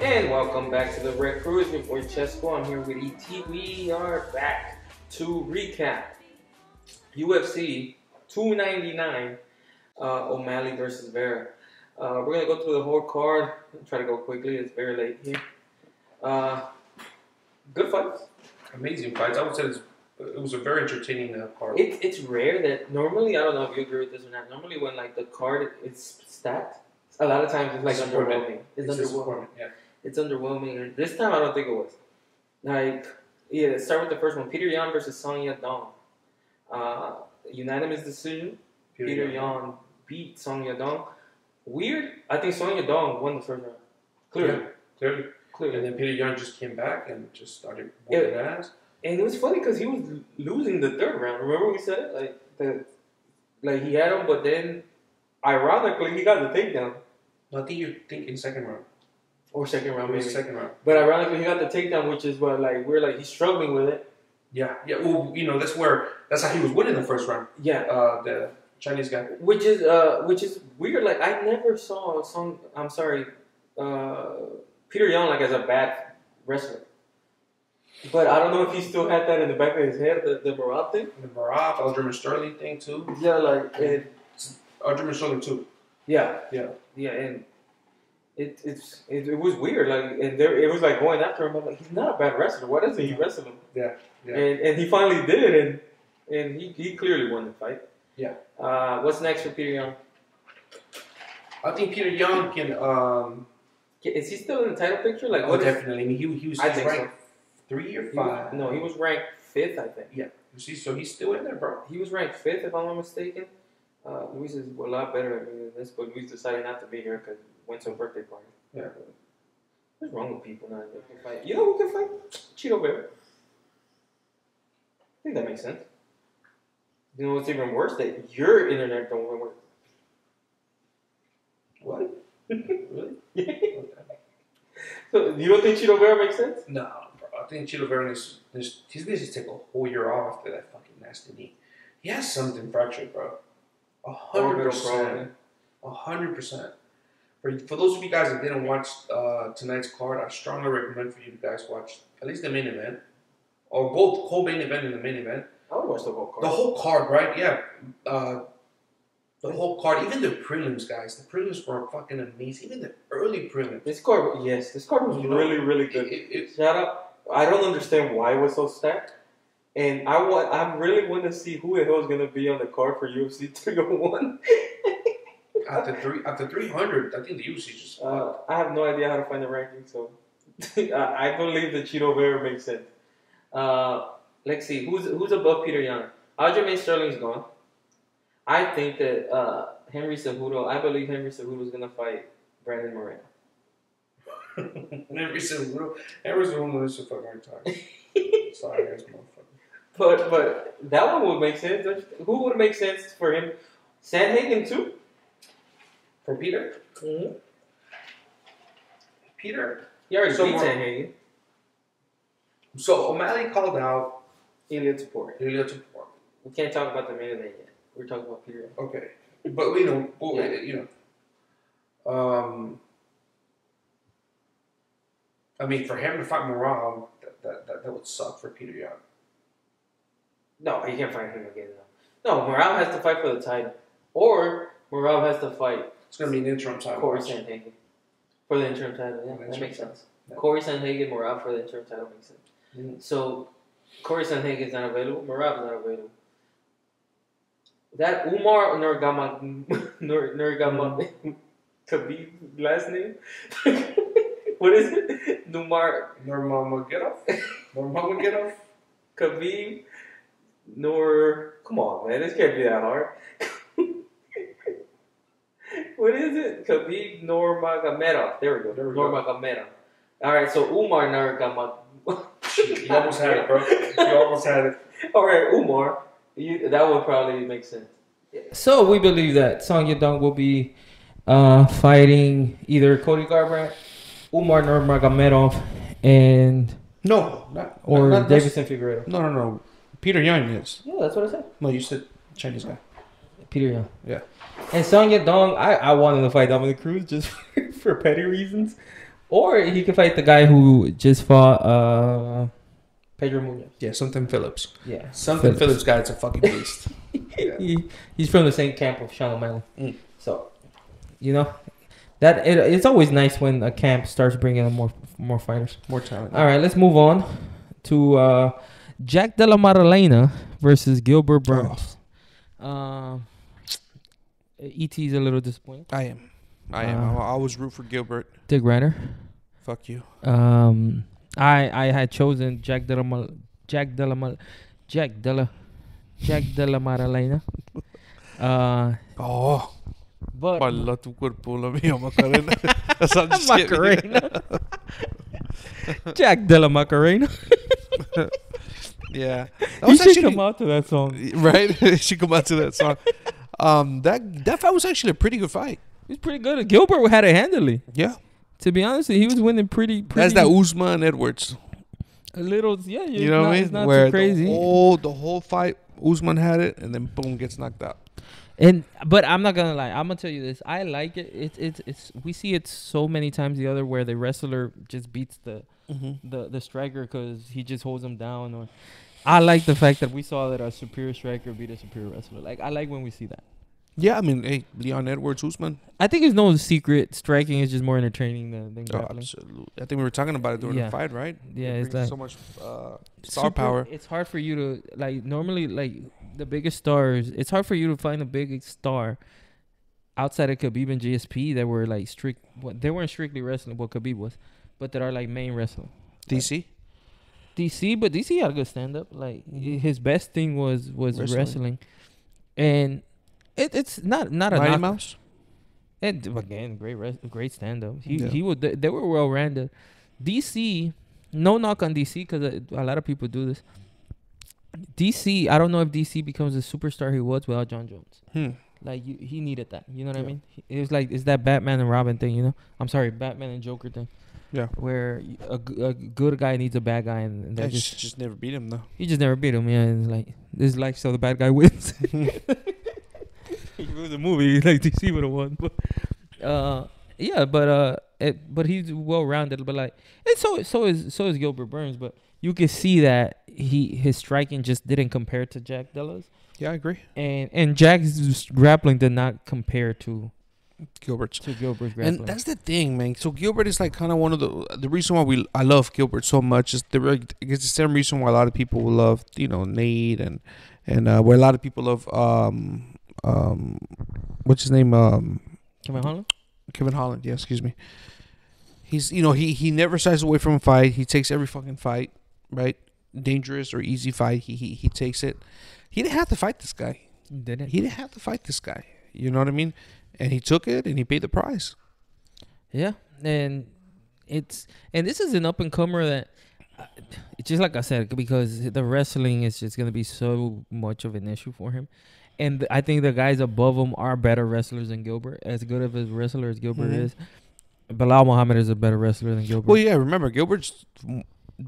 And welcome back to the Red Cruise. Your boy Chesco. I'm here with ET. We are back to recap UFC 299, O'Malley versus Vera. We're gonna go through the whole card. I'll try to go quickly. It's very late here. Good fights. Amazing fights. I would say it was a very entertaining card. It's rare that normally, I don't know if you agree with this or not. Normally, when like the card is stacked, a lot of times it's like underwhelming. It's underwhelming. Yeah. It's underwhelming, and this time I don't think it was. Like, yeah, let's start with the first one. Peter Yan versus Song Yadong. Unanimous decision. Peter Yan beat Song Yadong. Weird. I think Song Yadong won the first round. Clearly. And then Peter Yan just came back and just started whooping ass. And it was funny because he was losing the third round. Remember we said it? Like he had him, but then ironically he got the takedown. No, I think you're thinking second round. Or second round, maybe. Second round. But ironically, he got the takedown, which is what, like, he's struggling with it. Yeah. Well, that's how he was winning the first round. Yeah. The Chinese guy. Which is weird. Like, I never saw Peter Yan, like, as a bad wrestler. But I don't know if he still had that in the back of his head, the Merab thing. The Merab, Aljamain Sterling thing, too. Yeah, like, Aljamain Sterling, too. Yeah, and it was weird, like, and it was like going after him. I'm like, he's not a bad wrestler. Why doesn't he wrestle him? Yeah. And he finally did, and he clearly won the fight. Yeah. What's next for Peter Yan? I think Peter Yan can. Is he still in the title picture? Like, definitely. I mean, he was ranked 3 or 5. He was ranked 5th, I think. Yeah. You see, so he's still in there, bro. He was ranked 5th, if I'm not mistaken. Luis is a lot better at me than this, but Luis decided not to be here because went to a birthday party. Yeah. What's wrong with people now? They can fight. You know who can fight? Chito Vera. I think that makes sense. You know what's even worse? That your internet don't even work. What? Really? Okay. So you don't think Chito Vera makes sense? No, bro. I think Chito Vera he's going to take a whole year off after that fucking nasty knee. He has something fractured, bro. 100%. 100%. For those of you guys that didn't watch tonight's card, I strongly recommend for you guys watch at least the main event, or both whole main event and the main event. I would watch the whole card. The whole card, right? Yeah. The whole card, even the prelims, guys. The prelims were fucking amazing. Even the early prelims. This card was really, really good. Shout out. I don't understand why it was so stacked. And I really want to see who the hell is going to be on the card for UFC 301. After 300, I think the UFC just. I have no idea how to find the ranking, so I believe that Chito Vera makes sense. Let's see who's above Peter Yan. Aljamain Sterling's gone. I think that Henry Cejudo. I believe Henry Cejudo is going to fight Brandon Moreno. Henry Cejudo is so fucking retarded. Sorry, guys, motherfucker. But that one would make sense. Who would make sense for him? Sandhagen too? For Peter? Mm-hmm. Peter? He already beat Sandhagen. So O'Malley called out Ilia Topuria. We can't talk about the main event yet. We're talking about Peter. Okay. But I mean, for him to fight Merab, that would suck for Peter Yan. No, he can't fight him again. No, Merab has to fight for the title, or Merab has to fight. It's going to be an interim title. Corey Sandhagen for the interim title. Yeah, that makes sense. Yeah. Corey Sandhagen, Merab for the interim title makes sense. Mm-hmm. So Corey Sandhagen is not available. Merab is not available. That Umar Nurmagomedov Khabib last name. What is it? Nurmagomedov. Khabib come on, man. This can't be that hard. What is it? Khabib Nurmagomedov. There we go. Nurmagomedov. All right, so Umar Nurmagomedov. You almost had it, bro. You almost had it. All right, Umar. That would probably make sense. So we believe that Song Yadong will be fighting either Cody Garbrandt, Umar Nurmagomedov, and Davison Figueiredo. No. Peter Yan is. Yeah, that's what I said. No, you said Chinese guy. Peter Yan. Yeah. And Song Yadong, I wanted to fight Dominic Cruz just for petty reasons. Or he could fight the guy who just fought Pedro Munoz. Yeah, something Phillips. Yeah. Something Phillips guy's a fucking beast. Yeah. He's from the same camp of Sean O'Malley. So, you know, it's always nice when a camp starts bringing in more fighters. More talent. All right, let's move on to Jack Della Maddalena versus Gilbert Burns. E.T.'s a little disappointed. I am. I always root for Gilbert. Dick Reiner. Fuck you. I had chosen Jack Della Maddalena. But Balla tu cuerpo la mía Macarena. That's not just Macarena. Jack Della Macarena. Yeah. He should come out to that song. Right? He should come out to that song. That fight was actually a pretty good fight. It was pretty good. Gilbert had it handily. Yeah. To be honest, he was winning pretty. That's that Usman Edwards. A little, yeah. You know what I mean? It's not Where too crazy. The whole fight, Usman had it, and then boom, gets knocked out. But I'm not gonna lie. I'm gonna tell you this. I like it. It's we see it so many times the other where the wrestler just beats the striker because he just holds him down. Or I like the fact that we saw that a superior striker beat a superior wrestler. Like I like when we see that. Yeah, I mean, hey, Leon Edwards, Usman. I think it's no secret. Striking is just more entertaining than grappling. Absolutely. I think we were talking about it during the fight, right? Yeah, it it's like so much star power. It's hard for you to normally the biggest stars. It's hard for you to find a big star outside of Khabib and GSP that were like strict. They weren't strictly wrestling. What Khabib was, but that are like main wrestling. DC, but DC had a good stand up. Like his best thing was wrestling. And it's not a Mighty knock. Mouse. And again, great stand up. He would. They were well rounded. DC, no knock on DC because a lot of people do this. DC, I don't know if DC becomes the superstar he was without John Jones. Like he needed that. You know what I mean? It was like it's that Batman and Robin thing. You know? I'm sorry, Batman and Joker thing. Yeah. Where a good guy needs a bad guy, and they just never beat him though. You just never beat him. Yeah, and like this is like so the bad guy wins. If it was a movie, like DC would have won. But but he's well rounded. But like, and so is Gilbert Burns. But you can see that his striking just didn't compare to Jack Della's. Yeah, I agree. And Jack's grappling did not compare to Gilbert's. grappling. And that's the thing, man. So Gilbert is like kind of one of the reason why I love Gilbert so much is it's the same reason why a lot of people will love Nate and where a lot of people love what's his name? Kevin Holland? Kevin Holland, yeah, excuse me. He's he never shies away from a fight. He takes every fucking fight, right? Dangerous or easy fight, he takes it. He didn't have to fight this guy. He didn't have to fight this guy. You know what I mean? And he took it and he paid the price. Yeah, and this is an up and comer that it's just like I said, because the wrestling is just gonna be so much of an issue for him. And I think the guys above him are better wrestlers than Gilbert. As good of a wrestler as Gilbert is, Bilal Muhammad is a better wrestler than Gilbert. Well, yeah, remember, Gilbert's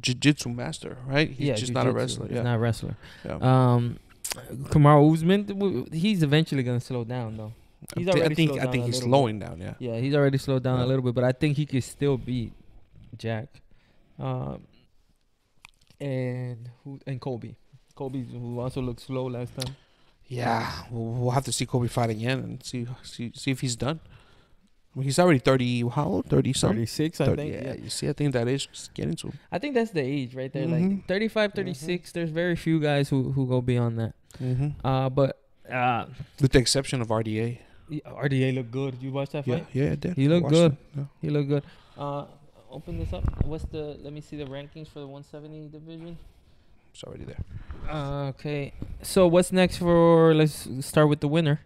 jiu-jitsu master, right? He's just not a wrestler. He's not a wrestler. Yeah. Kamaru Usman, he's eventually going to slow down, though. I think he's slowing down, yeah. Yeah, he's already slowed down a little bit, but I think he could still beat Jack. And Kobe. Kobe, who also looked slow last time. Yeah, we'll have to see Kobe fight again and see if he's done. I mean, he's already 30. How old? 30-something? 36, I think. Yeah, you see, I think that age is getting to him. I think that's the age right there. Like 35, 36. There's very few guys who go beyond that. But with the exception of RDA. RDA looked good. You watched that fight? Yeah, I did. He looked good. Yeah. He looked good. Open this up. Let me see the rankings for the 170 division. It's already there. Okay. So what's next let's start with the winner.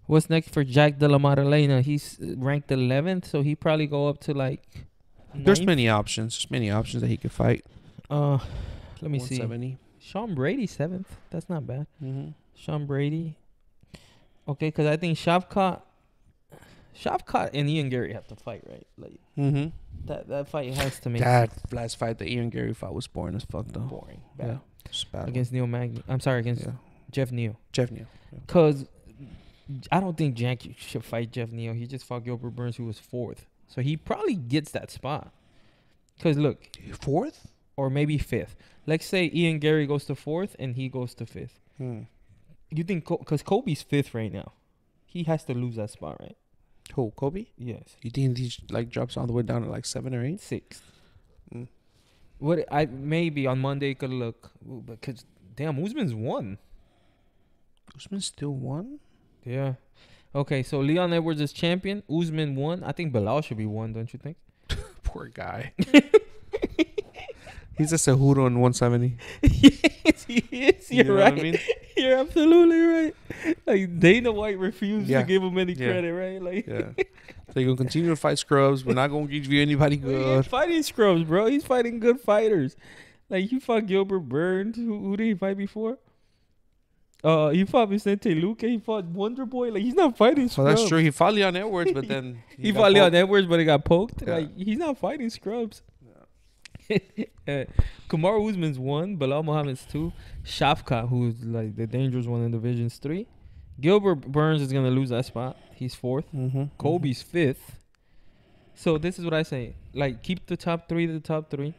What's next for Jack Della Maddalena? He's ranked 11th, so he probably go up to like 9th. There's many options. There's many options that he could fight. Let me see. 170. Sean Brady 7th. That's not bad. Sean Brady. Okay, because I think Shavkat and Ian Gary have to fight, right? Like that fight has to make that last fight, the Ian Gary fight, was boring as fuck though. Boring. Bad. Yeah. Against Neil Magny. I'm sorry, against Jeff Neal. Because I don't think Jack should fight Jeff Neal. He just fought Gilbert Burns, who was 4th. So he probably gets that spot. Because look, 4th? or maybe 5th. Let's say Ian Gary goes to 4th and he goes to 5th. You think because Kobe's 5th right now, he has to lose that spot, right? Who, Kobe? Yes. You think he like drops all the way down to like 7 or 8? 6th. What I maybe on Monday could look, because damn, Usman's won. Usman still won? Yeah. Okay, so Leon Edwards is champion. Usman won. I think Bilal should be one, don't you think? Poor guy. He's a Cejudo in 170. Yes, he is. You're right. I mean? You're absolutely right. Like Dana White refused to give him any credit, right? Like, so you're gonna continue to fight scrubs. We're not gonna give you anybody good. He ain't fighting scrubs, bro. He's fighting good fighters. Like he fought Gilbert Burns. Who did he fight before? He fought Vicente Luque. He fought Wonder Boy. Like he's not fighting scrubs. Well, that's true. He fought Leon Edwards, but then he fought Leon Edwards, but he got poked. Yeah. Like he's not fighting scrubs. Kamaru Usman's 1, Bilal Muhammad's 2, Shafkat, who's like the dangerous one in Divisions 3. Gilbert Burns is gonna lose that spot. He's 4th. Kobe's 5th. So this is what I say: like keep the top 3 to the top 3.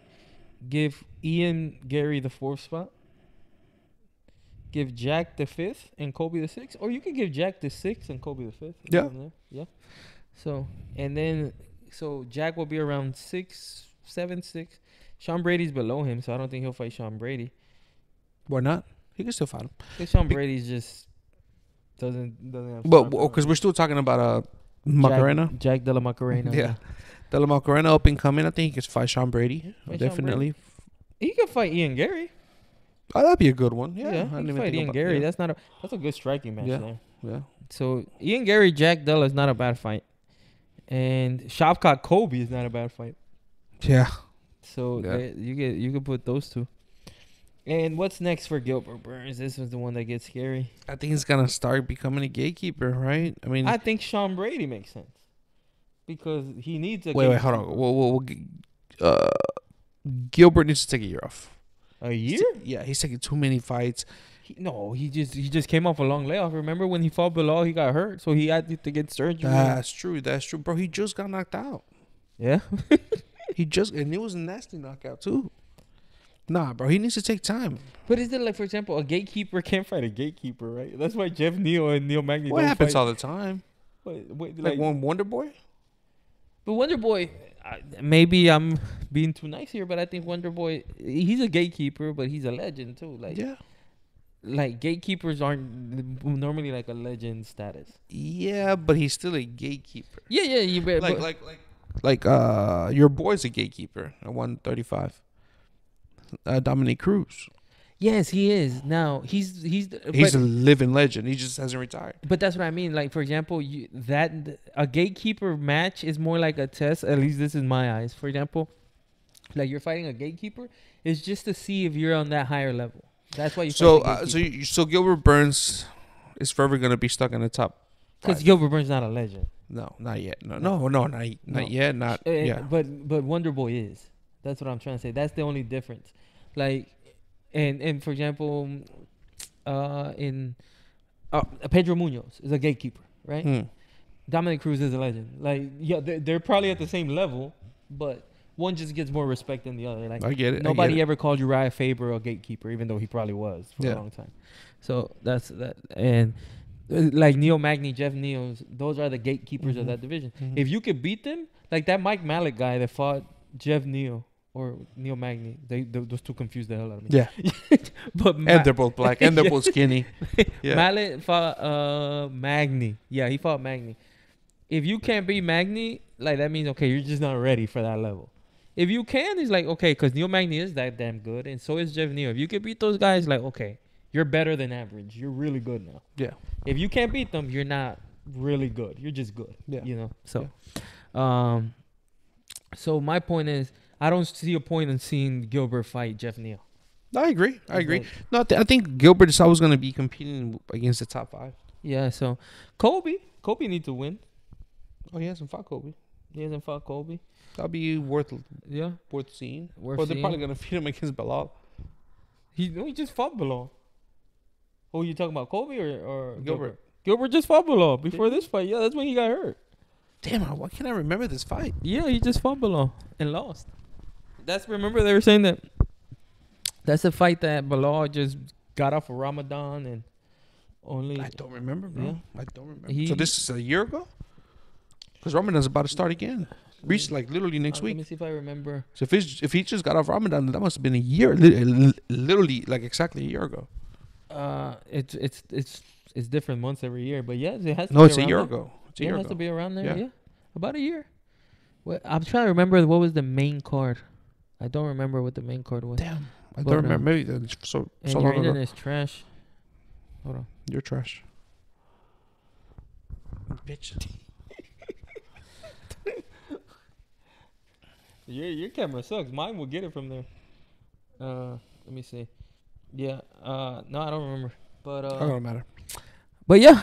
Give Ian Gary the 4th spot. Give Jack the 5th and Kobe the 6th, or you could give Jack the 6th and Kobe the 5th. Yeah. So Jack will be around 6, 7, 6. Sean Brady's below him, so I don't think he'll fight Sean Brady. Why not? He can still fight him. Because Sean Brady's just doesn't have. But because we're still talking about Macarena, Jack Della Macarena. Yeah, Della Macarena up and coming. I think he can fight Sean Brady. Definitely. Sean Brady. He could fight Ian Gary. Oh, that'd be a good one. Yeah, he can fight Ian Gary. That's a good striking match there. Yeah. So Ian Gary, Jack Della is not a bad fight, and Shavkat Kobe is not a bad fight. Yeah. So you could put those two. And what's next for Gilbert Burns? This was the one that gets scary. I think he's gonna start becoming a gatekeeper, right? I mean, I think Sean Brady makes sense because he needs a. Wait, hold on. Gilbert needs to take a year off. A year? He's taking too many fights. He just came off a long layoff. Remember when he fought Bilal, he got hurt, so he had to get surgery. That's true, bro. He just got knocked out. Yeah. And it was a nasty knockout too. Nah, bro, he needs to take time. But is it like, for example, a gatekeeper can't fight a gatekeeper, right? That's why Jeff Neal and Neil Magny don't happens fight all the time. Wait, like one Wonder Boy? But Wonder Boy, maybe I'm being too nice here, but I think Wonder Boy, he's a gatekeeper, but he's a legend too. Like gatekeepers aren't normally like a legend status. Yeah, but he's still a gatekeeper. Yeah. Like your boy's a gatekeeper at 135. Dominic Cruz. Yes, he is. Now he's a living legend. He just hasn't retired. But that's what I mean. Like, for example, a gatekeeper match is more like a test. At least this is my eyes. For example, like you're fighting a gatekeeper, it's just to see if you're on that higher level. That's why you. So Gilbert Burns is forever gonna be stuck in the top. Because Gilbert Burns not a legend. No, not yet. Not yet. But Wonder Boy is. That's what I'm trying to say. That's the only difference. Like, and for example, Pedro Munoz is a gatekeeper, right? Dominic Cruz is a legend. Like, yeah, they're probably at the same level, but one just gets more respect than the other. Like, I get it. Nobody ever called Uriah Faber a gatekeeper, even though he probably was for a long time. So that's that. And like Neil Magny, Jeff Neal, those are the gatekeepers of that division. If you could beat them, like that Mike Malik guy that fought Jeff Neal or Neil Magny, those two confused the hell out of me. Yeah. But and they're both black and they're both skinny. Yeah. Malik fought Magny. Yeah, he fought Magny. If you can't beat Magny, like that means okay, you're just not ready for that level. If you can, it's like okay, because Neil Magny is that damn good, and so is Jeff Neal. If you can beat those guys, like okay, you're better than average. You're really good now. Yeah. If you can't beat them, you're not really good. You're just good. Yeah. You know. So, so my point is, I don't see a point in seeing Gilbert fight Jeff Neal. I agree. No, I think Gilbert is always going to be competing against the top 5. Yeah. So, Kobe needs to win. Oh, he hasn't fought Kobe. That'll be worth seeing. They're probably going to feed him against Bilal. He just fought Bilal. Oh, you talking about Kobe or Gilbert? Gilbert just fought Bilal before this fight. Yeah, that's when he got hurt. Damn, why can't I remember this fight? Yeah, he just fought Bilal and lost. remember they were saying that that's the fight that Bilal just got off of Ramadan and only. I don't remember, bro. Yeah. I don't remember. So this is a year ago? Because Ramadan's about to start again. Like literally next week. Let me see if I remember. So if he just got off Ramadan, then that must have been a year. Literally, like exactly a year ago. It's different months every year, but yes, it has. To No, be it's a around year there. ago. It has to be around there. Yeah, about a year. I'm trying to remember what was the main card. I don't remember what the main card was. Damn, I don't remember. Maybe so and long your ago. internet is trash. Hold on. You're trash. Bitch. Your camera sucks. Mine will get it from there. Let me see. Yeah. No, I don't remember. But It don't matter. But yeah.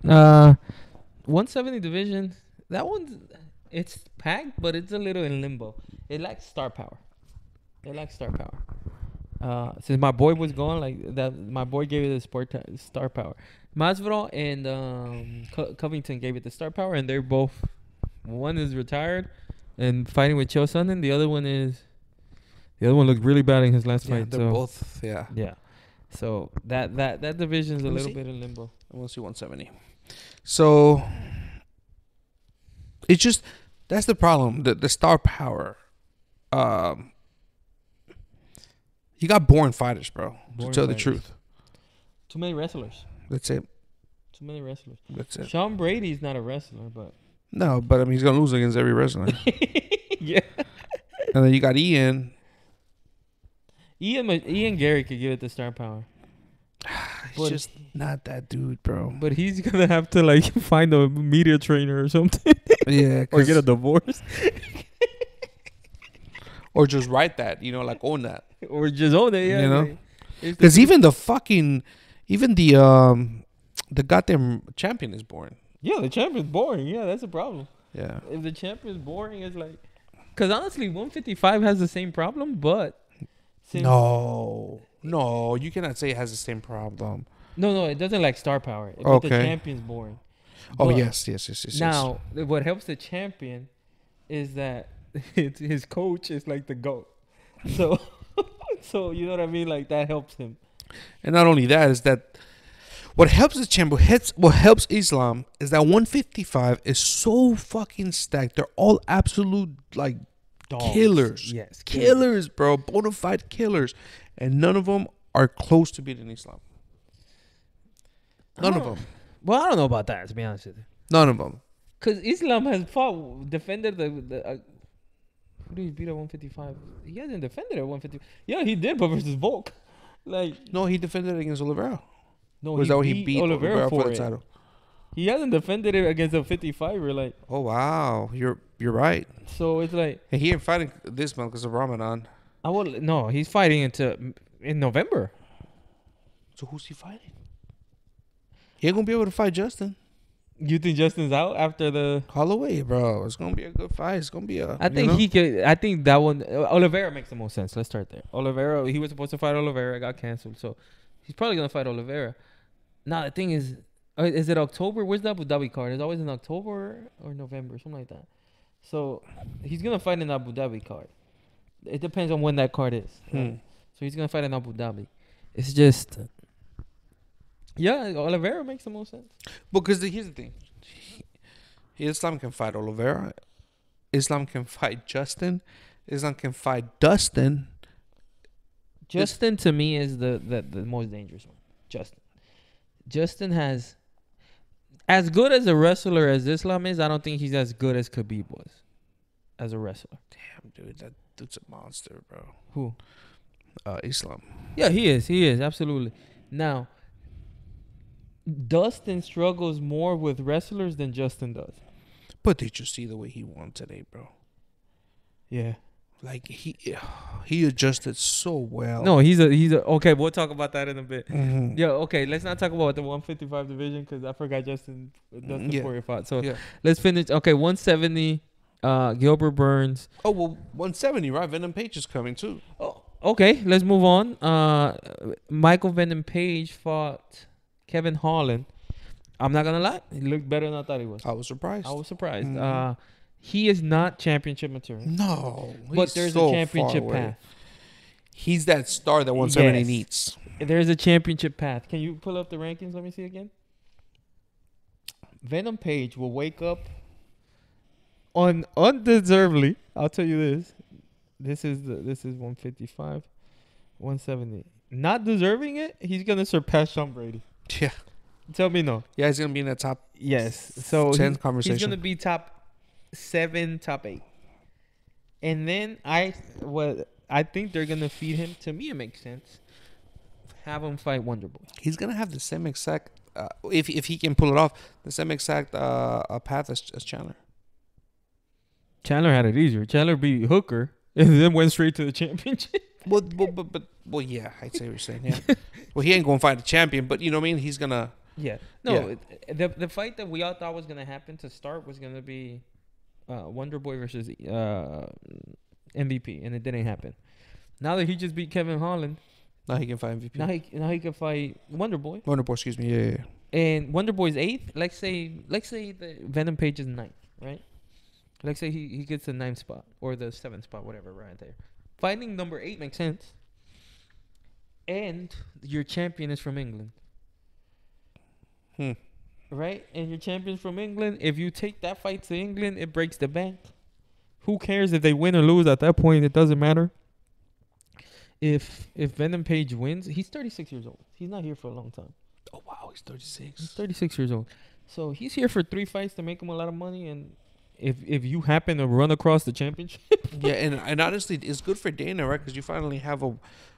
170 division. That one's it's packed, but it's a little in limbo. It lacks star power. Since my boy was gone, like that, my boy gave it the star power. Masvidal and Covington gave it the star power, and they're both. One is retired and fighting with Chael Sonnen. The other one looked really bad in his last fight. They're both. Yeah. Yeah. So that division's a little bit in limbo. I want to see 170. So it's just that's the problem. The star power. You got boring fighters, bro. To tell the truth. Too many wrestlers. That's it. Too many wrestlers. That's it. Sean Brady's not a wrestler, but no, but I mean he's gonna lose against every wrestler. Yeah. And then you got Ian. Ian Gary could give it the star power. He's just not that dude, bro. But he's gonna have to like find a media trainer or something. Yeah, or get a divorce. Or just write that, like own that. Or just own it, yeah. Because even the goddamn champion is boring. Yeah, the champion's boring. Yeah, that's a problem. Yeah. If the champion's boring, it's like, because honestly, 155 has the same problem, but no, you cannot say it has the same problem. No, it doesn't like star power. But the champion's boring. Oh, yes. Now, what helps the champion is that his coach is like the GOAT. So you know what I mean? Like that helps him. And not only that, is that what helps the champion, what helps Islam is that 155 is so fucking stacked. They're all absolute like dogs. Killers. Yes. Killers, bro. Bona fide killers. And none of them are close to beating Islam. None of them. Well, I don't know about that, to be honest with you. None of them. Because Islam has defended the who did he beat at 155? He hasn't defended at 150. Yeah, he did, but versus Volk. No, he defended it against Oliveira. No, was that what he beat Oliveira for the title? He hasn't defended it against a 55er. Like, oh wow, you're right. So it's like, and he ain't fighting this month because of Ramadan. No, he's fighting in November. So who's he fighting? He ain't gonna be able to fight Justin. You think Justin's out after the Holloway, bro? It's gonna be a good fight. It's gonna be a. I think he could. I think that one. Oliveira makes the most sense. Let's start there. Oliveira. He was supposed to fight Oliveira. Got canceled. So he's probably gonna fight Oliveira. Now the thing is it October? Where's the Abu Dhabi card? It's always in October or November, something like that. So he's gonna fight in Abu Dhabi card. It depends on when that card is. Right? So he's gonna fight in Abu Dhabi. It's just. Yeah, Oliveira makes the most sense. Because here's the thing. Islam can fight Oliveira. Islam can fight Justin. Islam can fight Dustin. Justin to me is the most dangerous one. Justin has as good as a wrestler as Islam is. I don't think he's as good as Khabib was as a wrestler. Damn, dude, that dude's a monster, bro. Who? Islam. Yeah, he is absolutely. Now, Dustin struggles more with wrestlers than Justin does. But did you see the way he won today, bro? Yeah. Like he adjusted so well. No, he's a okay. We'll talk about that in a bit. Mm-hmm. Yeah, okay. Let's not talk about the 155 division because I forgot Dustin Poirier fought. So let's finish. Okay, 170. Gilbert Burns. Oh well, 170, right? Venom Page is coming too. Oh, okay. Let's move on. Michael Venom Page fought Kevin Holland. I'm not gonna lie, he looked better than I thought he was. I was surprised. Mm-hmm. He is not championship material. No, But there's a championship path. He's that star that 170 needs. There's a championship path. Can you pull up the rankings? Let me see again. Venom Page will wake up undeservedly. I'll tell you this. This is 155, 170. Not deserving it, he's gonna surpass Sean Brady. Yeah. Tell me no. Yeah, he's gonna be in that top. Yes. So 10 conversation. He's gonna be top 7, top 8. And then I think they're gonna feed him. To me, it makes sense. Have him fight Wonder Boy. He's gonna have the same exact, if he can pull it off, the same exact path as Chandler. Chandler had it easier. Chandler beat Hooker and then went straight to the championship. Well, yeah, I'd say what you're saying. Yeah. Well, he ain't gonna fight a champion, but you know what I mean. He's gonna. Yeah. No, yeah. The fight that we all thought was gonna happen to start was gonna be Wonder Boy versus MVP, and it didn't happen. Now that he just beat Kevin Holland, now he can fight MVP. Now he can fight Wonder Boy. Wonder Boy, excuse me. Yeah. And Wonder Boy's 8th. Let's say the Venom Page is 9th, right? Let's say he gets the 9th spot or the 7th spot, whatever, right there. Fighting number 8 makes sense. And your champion is from England. Right? And your champion's from England. If you take that fight to England, it breaks the bank. Who cares if they win or lose at that point? It doesn't matter. If Venom Page wins, he's 36 years old. He's not here for a long time. Oh, wow. He's 36. He's 36 years old. So he's here for 3 fights to make him a lot of money. And if you happen to run across the championship. Yeah, and honestly, it's good for Dana, right? Because you finally have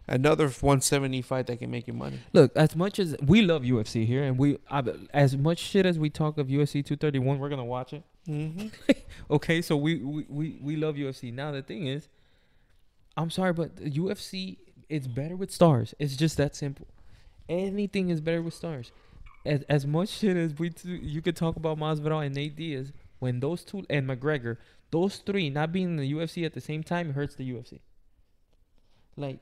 another 170 fight that can make you money. Look, as much as we love UFC here, and as much shit as we talk of UFC 231, we're gonna watch it. Mm-hmm. Okay, so we love UFC. Now the thing is, I'm sorry, but UFC is better with stars. It's just that simple. Anything is better with stars. As much shit as you could talk about Masvidal and Nate Diaz, when those two and McGregor, those 3 not being in the UFC at the same time hurts the UFC. Like,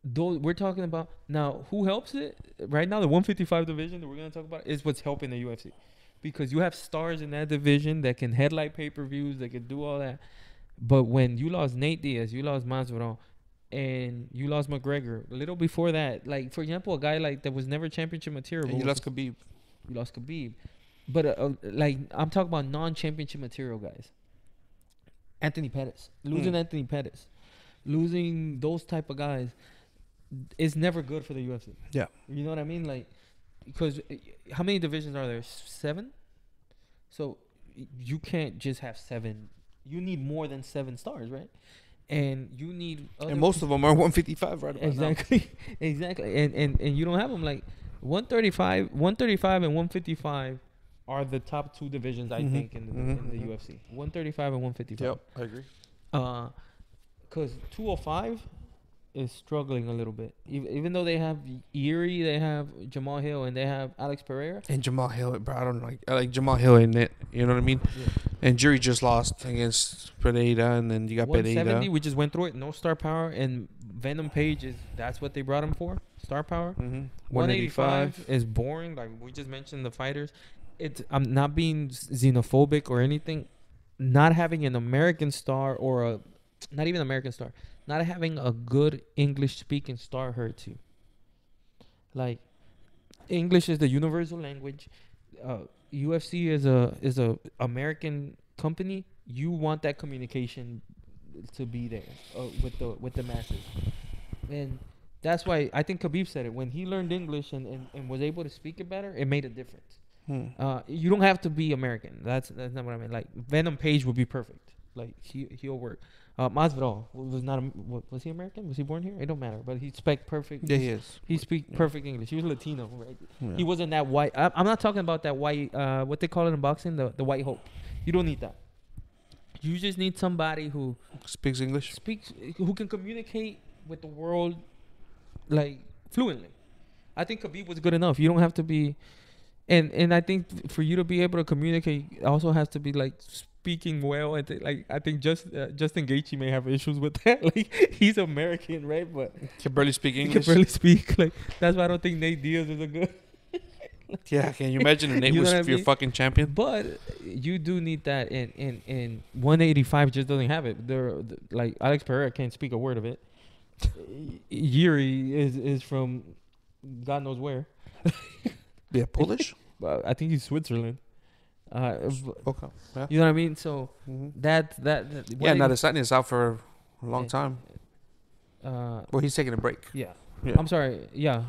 we're talking about now. Who helps it right now? The 155 division that we're gonna talk about is what's helping the UFC, because you have stars in that division that can headlight pay-per-views, that can do all that. But when you lost Nate Diaz, you lost Masvidal, and you lost McGregor a little before that. Like, for example, a guy like that was never championship material. And you lost Khabib. You lost Khabib. But like, I'm talking about non-championship material guys. Anthony Pettis. Losing Anthony Pettis. Losing those type of guys is never good for the UFC. Yeah. You know what I mean? Like, because how many divisions are there? 7? So you can't just have 7. You need more than 7 stars, right? And you need... And most of them are 155 right about now. Exactly. And you don't have them. Like, 135 and 155 are the top 2 divisions, I think, in the UFC. 135 and 155. Yep, I agree. Because 205 is struggling a little bit. Even though they have Erie, they have Jamal Hill, and they have Alex Pereira. And Jamal Hill, bro, I like Jamal Hill in it. You know what I mean? Yeah. And Jury just lost against Pereira, and then you got 170, Pereira. we just went through it. No star power, and Venom Page that's what they brought him for. Star power. 185 is boring. Like we just mentioned, the fighters. I'm not being xenophobic or anything. Not having an American star or not even American star. Not having a good English-speaking star hurts you. Like, English is the universal language. UFC is a American company. You want that communication to be there with the masses, and that's why I think Khabib said it when he learned English and was able to speak it better. It made a difference. You don't have to be American. That's not what I mean. Like Venom Page would be perfect. Like he'll work. Masvidal was he American? Was he born here? It don't matter. But he speaks perfect. Yeah, he is. He speaks perfect English. He was Latino, right? Yeah. He wasn't that white. I'm not talking about that white. What they call it in boxing, the white hope. You don't need that. You just need somebody who speaks English. Who can communicate with the world, like fluently. I think Khabib was good enough. You don't have to be. And I think for you to be able to communicate, it also has to be like speaking well. And like I think Justin Gaethje may have issues with that. Like he's American, right? But can barely speak English. He can barely speak. Like that's why I don't think Nate Diaz is a good. Yeah, can you imagine if Nate You know was what I your mean? fucking champion? But you do need that, in 185 just doesn't have it. Like Alex Pereira can't speak a word of it. Yuri is from God knows where. Yeah, Polish. I think he's Switzerland. Okay. Yeah. You know what I mean? So that Yeah, now the Sain is out for a long time. Well, he's taking a break. Yeah. Yeah. I'm sorry. Yeah.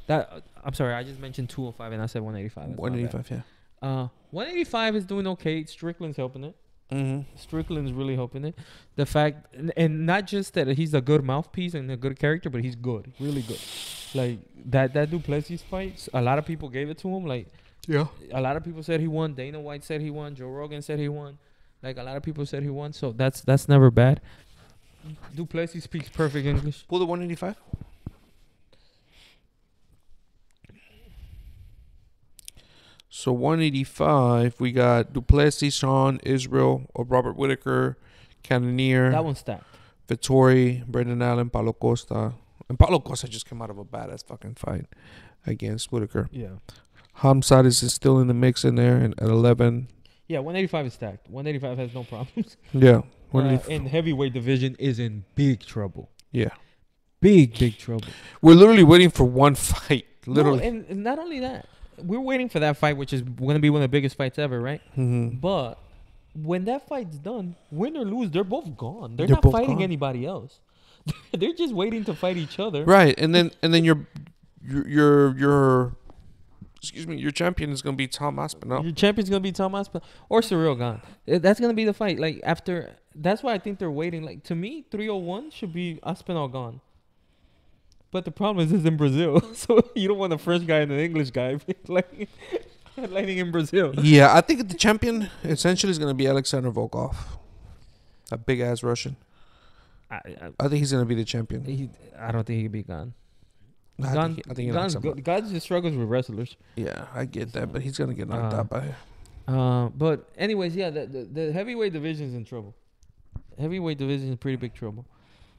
I'm sorry. I just mentioned 205 and I said 185. That's 185. Yeah. 185 is doing okay. Strickland's helping it. Mm-hmm. Strickland's really helping it. The fact, and not just that he's a good mouthpiece and a good character, but he's good, really good. Like that Duplessis fight, a lot of people gave it to him. Like, yeah, a lot of people said he won. Dana White said he won. Joe Rogan said he won. Like a lot of people said he won. So that's never bad. Duplessis speaks perfect English. Pull the 185. So 185, we got Duplessis, Sean, Israel, or Robert Whitaker, Cannonier. That one's stacked. Vittori, Brendan Allen, Paulo Costa. And Paulo Costa just came out of a badass fucking fight against Whitaker. Yeah. Hamzat is still in the mix in there at 11. Yeah, 185 is stacked. 185 has no problems. Yeah. And heavyweight division is in big trouble. Yeah. Big trouble. We're literally waiting for one fight. Literally. No, and not only that, we're waiting for that fight, which is going to be one of the biggest fights ever, right? Mm-hmm. But when that fight's done, win or lose, they're both gone. They're not both fighting gone. anybody else. They're just waiting to fight each other. Right, and then your your champion is gonna be Tom Aspinall. Your champion's gonna be Tom Aspinall or Cyril Gane. That's gonna be the fight. Like after, that's why I think they're waiting. Like to me, 301 should be Aspinall Gane. But the problem is, it's in Brazil, so you don't want the French guy and the English guy like lighting in Brazil. Yeah, I think the champion essentially is gonna be Alexander Volkov, a big ass Russian. I think he's gonna be the champion. I don't think he could be Gane. I think Gane just struggles with wrestlers. Yeah, I get that, but he's gonna get knocked out by her. But anyways, yeah, the heavyweight division is in trouble. Heavyweight division is in pretty big trouble.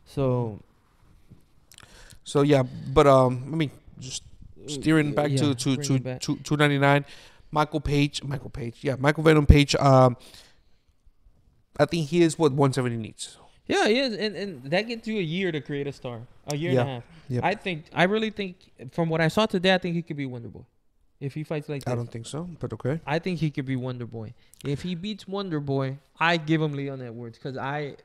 So yeah, but I mean, just steering back to 299. Michael Venom Page. I think he is what 170 needs. Yeah, he is, and that gets you a year to create a star, a year and a half. Yep. I really think, from what I saw today, I think he could be Wonder Boy, if he fights like this. I don't think so, but okay. I think he could be Wonder Boy. If he beats Wonder Boy, I give him Leon Edwards, because I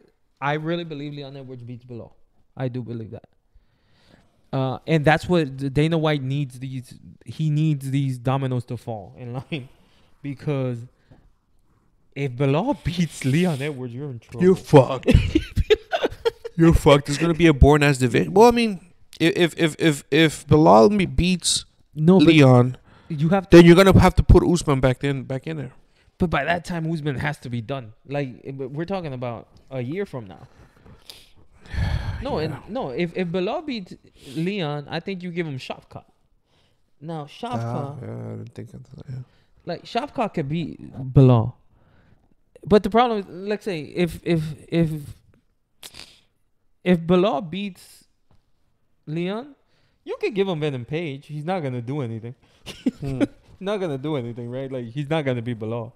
really believe Leon Edwards beats Belal. I do believe that. And that's what Dana White needs. He needs these dominoes to fall in line, because if Belal beats Leon Edwards, you're in trouble. You're fucked. You're fucked. There's gonna be a born ass division. Well, I mean, if Belal beats Leon, then you're gonna have to put Usman back in there. But by that time, Usman has to be done. Like we're talking about a year from now. If Belal beats Leon, I think you give him Shavkat. Now Shavkat, I didn't think of that. Yeah. Like Shavkat could beat Belal, but the problem is, let's say if Belal beats Leon, you could give him Venom Page. He's not gonna do anything. Not gonna do anything, right? Like he's not gonna be Belal.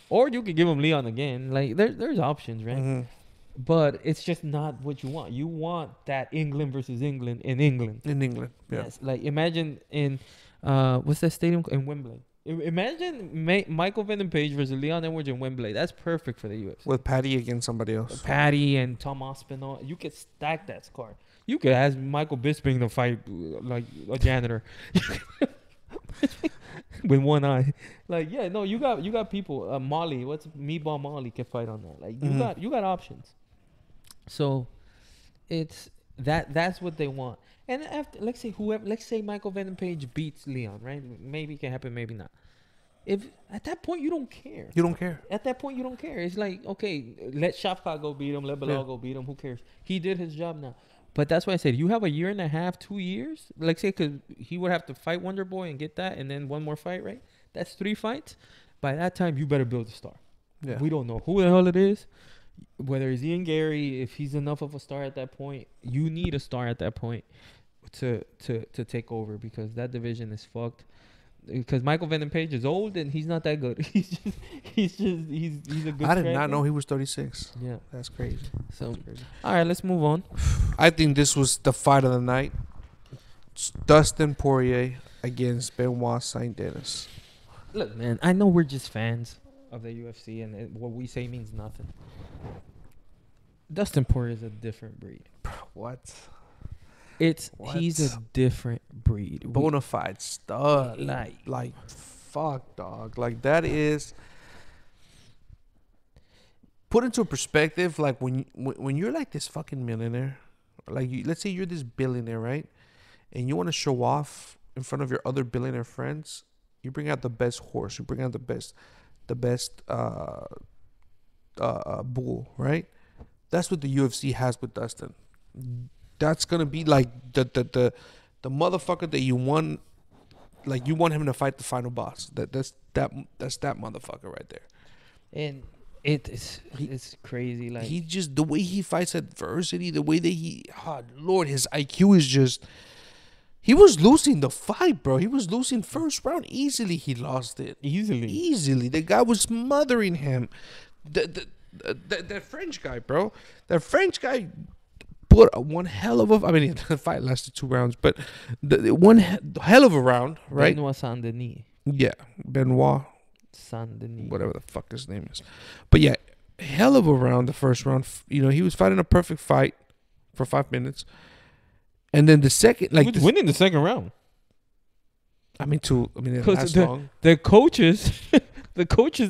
Or you could give him Leon again. Like there's options, right? Mm-hmm. But it's just not what you want. You want that England versus England in England. In England, yeah. Yes. Like imagine in what's that stadium in Wembley? Imagine Michael Venom Page versus Leon Edwards in Wembley. That's perfect for the UFC. With Patty against somebody else. Patty and Tom Aspinall. You could stack that card. You could ask Michael Bisping to fight like a janitor with one eye. Like you got people. Molly, what's Meatball Molly can fight on that. Like you got options. So it's that's what they want. And after, let's say Michael Venom Page beats Leon, right? Maybe it can happen, maybe not. If at that point you don't care. You don't care. At that point you don't care. It's like, okay, let Shavkat go beat him, let Belal go beat him. Who cares? He did his job now. But that's why I said you have a year and a half, 2 years. Like say, because he would have to fight Wonder Boy and get that, and then one more fight, right? That's 3 fights. By that time, you better build a star. Yeah. We don't know who the hell it is. Whether it's Ian Gary, if he's enough of a star at that point, you need a star at that point to take over, because that division is fucked. because Michael Venom Page is old and he's not that good. He's a good. I did not striker. know he was 36. Yeah. That's crazy. So, That's crazy. all right, let's move on. I think this was the fight of the night. It's Dustin Poirier against Benoit Saint-Denis. Look, man, I know we're just fans of the UFC, and what we say means nothing. Dustin Poirier is a different breed. What? He's a different breed. Bona fide stud. Like Fuck, dog. Like, that is... Put into perspective, like, when you're like this fucking millionaire, like, let's say you're this billionaire, right? And you want to show off in front of your other billionaire friends, you bring out the best horse, you bring out the best bull, right? That's what the UFC has with Dustin. That's gonna be like the motherfucker that you want. Like, you want him to fight the final boss. That's that motherfucker right there. And it's crazy. Like, he just, the way he fights adversity, the way that Lord, his IQ is just. He was losing the fight, bro. He was losing first round easily. He lost it easily. The guy was smothering him. That French guy, bro. That French guy put one hell of a. I mean, the fight lasted 2 rounds, but one hell of a round, right? Benoit Saint-Denis. Yeah, Benoit Saint-Denis. whatever the fuck his name is. But yeah, hell of a round. The first round, he was fighting a perfect fight for 5 minutes. And then the second, like, he was winning the second round. It lasts long. The coaches,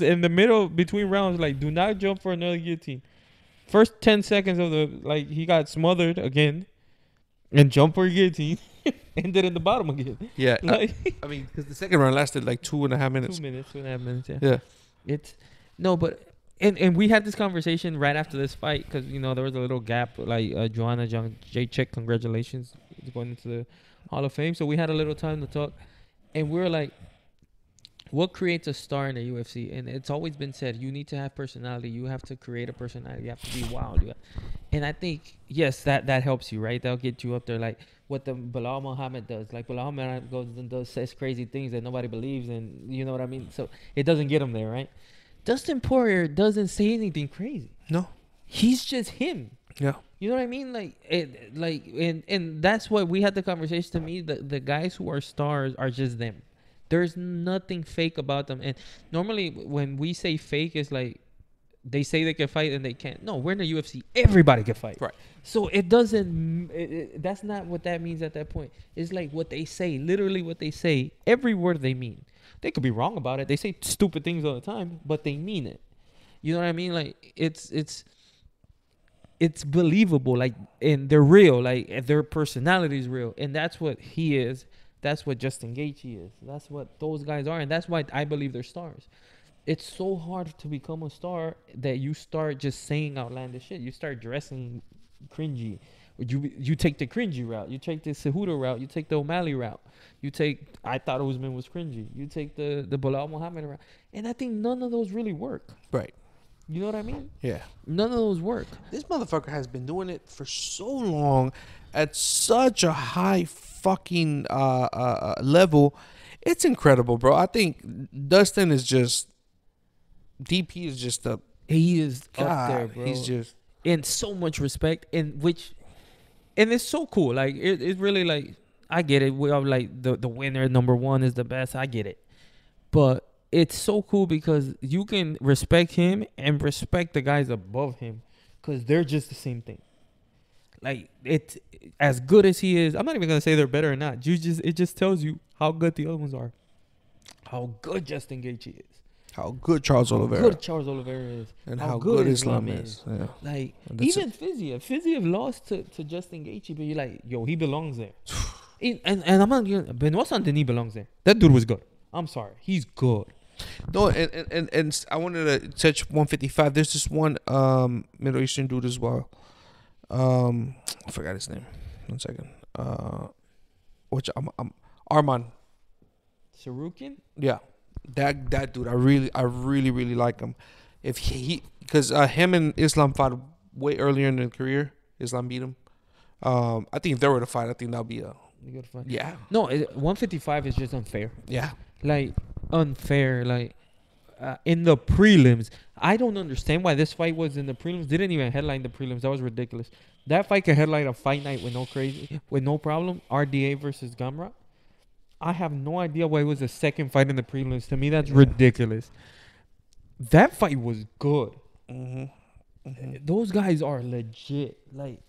in the middle between rounds, like, do not jump for another guillotine. First 10 seconds of he got smothered again, and jumped for a guillotine, ended in the bottom again. Yeah, like, because the second round lasted like 2.5 minutes. 2.5 minutes. Yeah. It's no, but. And we had this conversation right after this fight because, there was a little gap. Like, Joanna Jacek, congratulations, is going into the Hall of Fame. So we had a little time to talk. And we were like, what creates a star in the UFC? And it's always been said, you need to have personality. You have to create a personality. You have to be wild. And I think, yes, that helps you, right? That'll get you up there. Like what the Bilal Muhammad does. Like, Bilal Muhammad goes and says crazy things that nobody believes. And you know what I mean? So it doesn't get him there, right? Dustin Poirier doesn't say anything crazy. No. He's just him. Yeah. You know what I mean? And that's what we had the conversation. To me, the guys who are stars are just them. There's nothing fake about them. And normally when we say fake, it's like they say they can fight and they can't. No, we're in the UFC. Everybody can fight. Right. So it doesn't, that's not what that means at that point. It's like what they say, literally what they say, every word they mean. They could be wrong about it. They say stupid things all the time, but they mean it. You know what I mean? Like, it's believable. Like, and they're real. Like, their personality is real. And that's what he is. That's what Justin Gaethje is. That's what those guys are. And that's why I believe they're stars. It's so hard to become a star that you start just saying outlandish shit. You start dressing cringy. You take the cringy route. You take the Cejudo route. You take the O'Malley route. I thought Usman was cringy. You take the Bilal Muhammad route. And I think none of those really work. Right. You know what I mean? Yeah. None of those work. This motherfucker has been doing it for so long at such a high fucking level. It's incredible, bro. I think Dustin is just... DP is just a... He is God, up there, bro. He's just... And so much respect. And it's so cool. Like, it's really like... I get it. We are like the winner, number one is the best. I get it. But it's so cool because you can respect him and respect the guys above him because they're just the same thing. Like, it's as good as he is. I'm not even going to say they're better or not. It just tells you how good the other ones are. How good Justin Gaethje is. How good Charles Oliveira. How good Charles Oliveira is. And how good Islam is. Yeah. Like, even Fiziev lost to Justin Gaethje, but you're like, yo, he belongs there. And I'm not gonna... Benoit Saint-Denis belongs there. That dude was good. I'm sorry. He's good. No, and I wanted to touch 155. There's this one Middle Eastern dude as well. I forgot his name. 1 second. Which I'm Arman. Sarukian? Yeah. That dude, I really like him. If because him and Islam fought way earlier in their career. Islam beat him. I think if they were to fight, I think that'll be a good fight. Yeah. No, 155 is just unfair. Yeah. like unfair. Like in the prelims, I don't understand why this fight was in the prelims. Didn't even headline the prelims. That was ridiculous. That fight could headline a fight night with no problem. RDA versus Gamrot. I have no idea why it was the second fight in the prelims. To me, that's ridiculous. That fight was good. Those guys are legit. Like,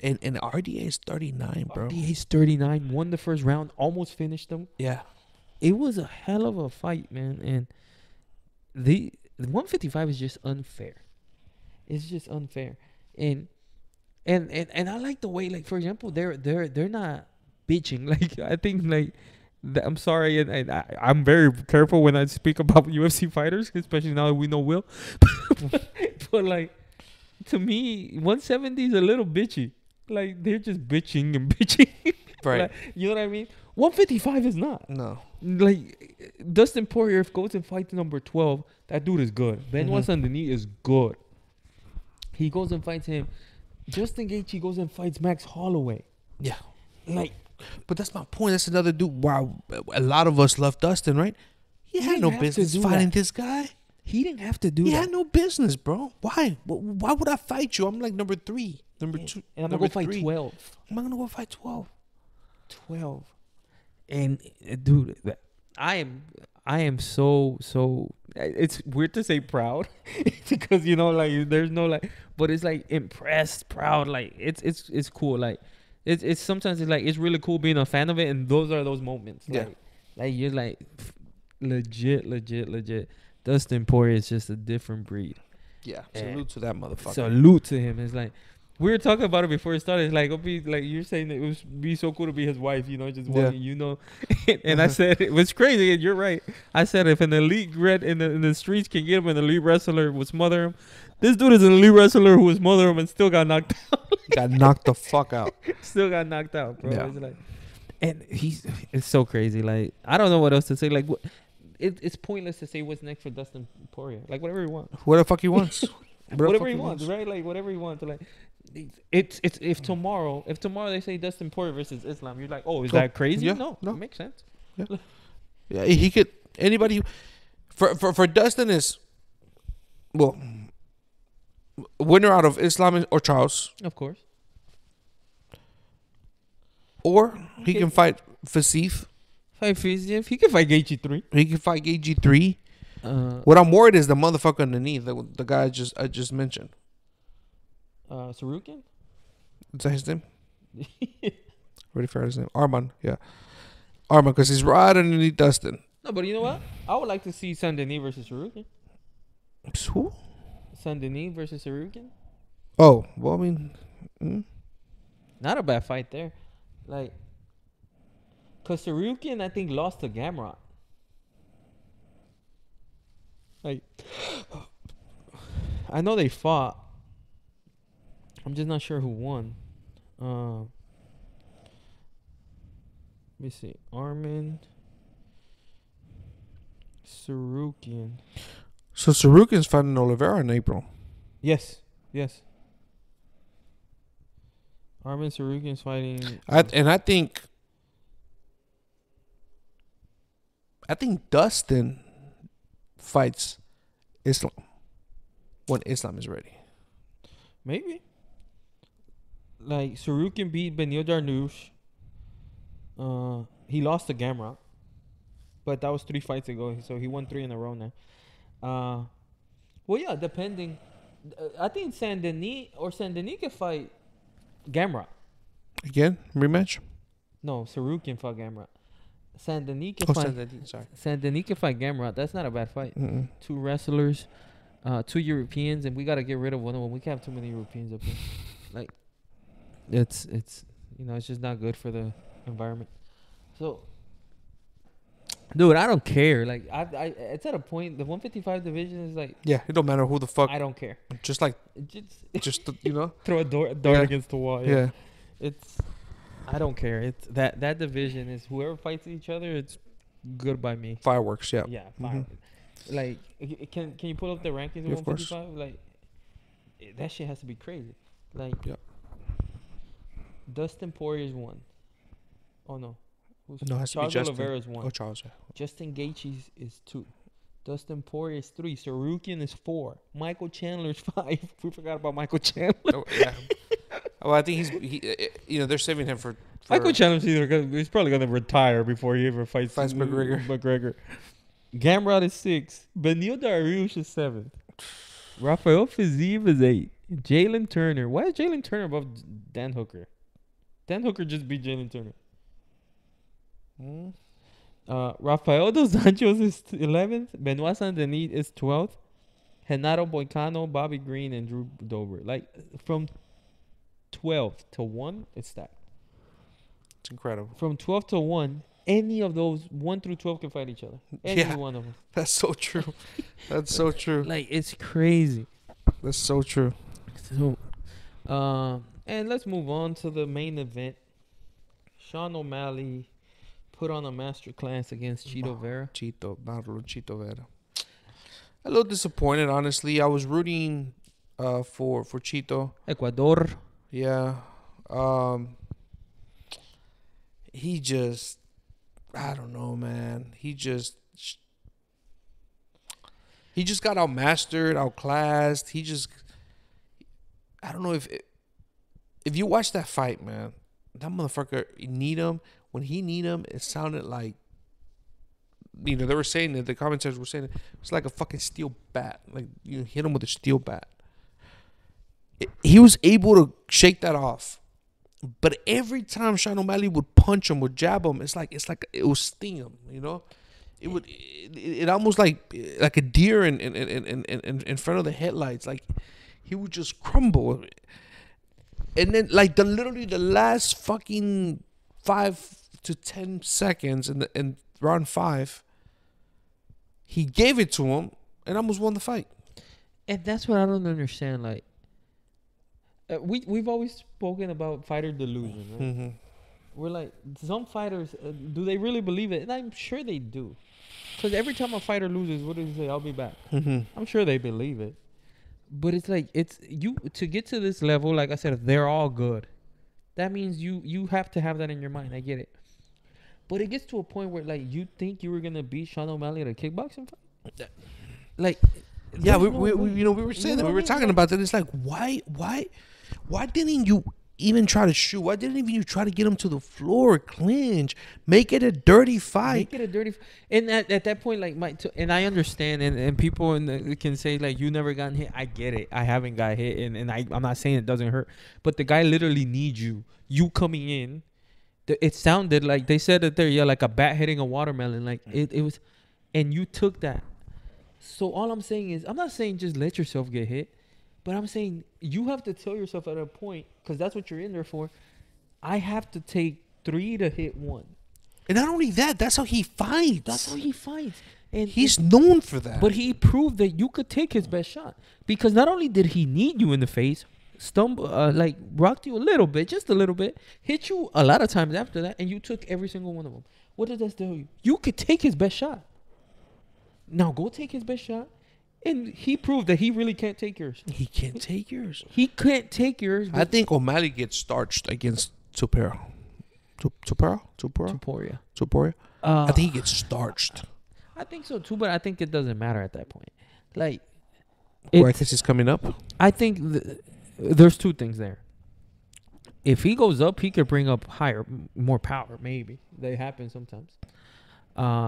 and RDA is 39, bro. RDA is 39. Won the first round. Almost finished them. Yeah. It was a hell of a fight, man. And the 155 is just unfair. It's just unfair. And I like the way, like, for example, they're not bitching. Like, I think, like, I'm sorry, and I'm very careful when I speak about UFC fighters, especially now that we know Will. But like, to me, 170 is a little bitchy. Like, they're just bitching and bitching. Right. Like, you know what I mean? 155 is not. No. Like, Dustin Poirier goes and fights number 12. That dude is good. Benoit Saint-Denis is good. He goes and fights him. Justin Gaethje goes and fights Max Holloway. Yeah. Like, but that's my point. That's another dude. Wow, a lot of us love Dustin, right? He had no business fighting this guy. He didn't have to do He that. had no business, bro. Why? Why would I fight you? I'm like number 3, number 2, and I'm gonna go fight 12. I'm not gonna go fight 12. 12. And dude, I am so. It's weird to say proud because, you know, like, there's no, like, but it's like impressed, proud. Like, it's cool. Like, it's sometimes it's like, it's really cool being a fan of it, and those are those moments. Like you're like, legit. Dustin Poirier is just a different breed. Yeah, salute to that motherfucker. Salute to him. It's like, we were talking about it before it started. It's like, it'll be like, you're saying that it would be so cool to be his wife, you know, just walking, you know. And I said, it was crazy, and you're right. I said, if an elite red in the streets can get him, an elite wrestler would smother him. This dude is an elite wrestler who was smother him and still got knocked out. Got knocked the fuck out. Still got knocked out, bro. Yeah. It's like, and it's so crazy. Like, I don't know what else to say. Like, it's pointless to say what's next for Dustin Poirier. Like, whatever he wants. What the fuck he wants. Whatever he wants, right? Like, whatever he wants. Like, it's if tomorrow they say Dustin Poirier versus Islam, you're like, oh, is that crazy? Yeah, No, no. It makes sense. Yeah, he could. Anybody for Dustin is, well, winner out of Islam or Charles, Of course. or he can fight Fasif. Fight Fiziev. He can fight Gaethje 3. He can fight Gaethje 3. What I'm worried is the motherfucker underneath, the guy I just mentioned. Sarukian? Is that his name? Already forgot his name. Arman, yeah. Arman, because he's right underneath Dustin. No, but you know what? I would like to see saint-Denis versus Sarukian. Who? Saint-Denis versus Sarukian. Oh, well, I mean, Not a bad fight there. Like, because Sarukian, I think, lost to Gamrot. Like, I know they fought. I'm just not sure who won. Let me see. Armin. Sarukian. so Sarukian's fighting Oliveira in April. Yes. Armin Sarukian's fighting. I think Dustin fights Islam when Islam is ready. Maybe. Like, Sarukian beat Benil Dariush. He lost to Gamrot. But that was 3 fights ago. So he won 3 in a row now. Well, yeah, depending. I think saint-Denis can fight Gamrot. Again, rematch? No, Sarukian fought Gamrot. Saint-Denis can fight. Saint-Denis, sorry. Saint-Denis can fight Gamrot. That's not a bad fight. 2 wrestlers, 2 Europeans, and we got to get rid of one of them. We can't have too many Europeans up here. Like, it's you know, it's just not good for the environment. So, dude, I don't care. Like, it's at a point, the 155 division is like, Yeah, it don't matter who the fuck. I don't care. Just like, Just you know? throw a dart against the wall. Yeah. I don't care. It's that division is whoever fights each other. It's good by me. Fireworks, yeah. Yeah, fine. Like, can you pull up the rankings of Yeah, of course. 155? Like, that shit has to be crazy. Like, Yeah. Dustin Poirier's 1. Oh no, No, it has to be Charles Justin. Oliveira is 1. Oh, Charles. Yeah. Justin Gaethje is 2. Dustin Poirier is 3. Sarukian is 4. Michael Chandler is 5. We forgot about Michael Chandler. Oh, yeah. Well, I think they're saving him for Michael Chandler's he's probably gonna retire before he ever fights McGregor. Gamrot is 6. Beneil Dariush is 7. Rafael Fiziev is 8. Jalen Turner. Why is Jalen Turner above Dan Hooker? Dan Hooker just beat Jalen Turner. Rafael Dos Anjos is 11th. Benoit Saint-Denis is 12th. Renato Boicano, Bobby Green, and Drew Dober. Like, from 12 to 1, it's stacked. It's incredible. From 12 to 1, any of those 1 through 12 can fight each other. Any one of them. That's so true. That's so true. Like, it's crazy. That's so true. So, and let's move on to the main event. Sean O'Malley put on a master class against Chito Vera. Marlon Chito Vera. A little disappointed, honestly. I was rooting for Chito. Ecuador. Yeah. He just, I don't know, man. He just got outmastered, outclassed. I don't know if you watch that fight, man. That motherfucker, when he need him, it sounded like, they were saying it, the commentators were saying it, it's like a fucking steel bat. Like, you hit him with a steel bat. He was able to shake that off. But every time Sean O'Malley would punch him, would jab him, it's like it would sting him, It almost like a deer in front of the headlights. Like, he would just crumble. And then, like, literally the last fucking 5 to 10 seconds in round 5, he gave it to him and almost won the fight. And that's what I don't understand. Like, we've always spoken about fighter delusion, right? Mm-hmm. We're like, some fighters, do they really believe it? And I'm sure they do. Because every time a fighter loses, what do they say? I'll be back. Mm-hmm. I'm sure they believe it. But it's like, to get to this level, like I said, they're all good. That means you have to have that in your mind. I get it. But it gets to a point where, like, you think you were going to beat Sean O'Malley at a kickboxing fight? Like, yeah, we were saying that. We were talking about that. It's like, why didn't you even try to shoot? Why didn't even you try to get him to the floor, clinch, make it a dirty fight? And at that point, like, and I understand, and people can say, like, you never gotten hit. I get it. I haven't got hit, and I'm not saying it doesn't hurt, but the guy literally needs you. You coming in, it sounded like they said it there, like a bat hitting a watermelon. Like, it was, and you took that. So all I'm saying is, I'm not saying just let yourself get hit. But I'm saying you have to tell yourself at a point, because that's what you're in there for, I have to take 3 to hit 1. And not only that, that's how he fights. And he's known for that. But he proved that you could take his best shot. Because not only did he need you in the face, rocked you a little bit, just a little bit, hit you a lot of times after that, and you took every single one of them. What does that tell you? You could take his best shot. Now go take his best shot. And he proved that he really can't take yours. He can't take yours. He can't take yours. I think O'Malley gets starched against Topuria. Topuria. I think he gets starched. I think so too, but I think it doesn't matter at that point. Like, because he's coming up. I think there's 2 things there. If he goes up, he could bring up more power. Maybe they happen sometimes.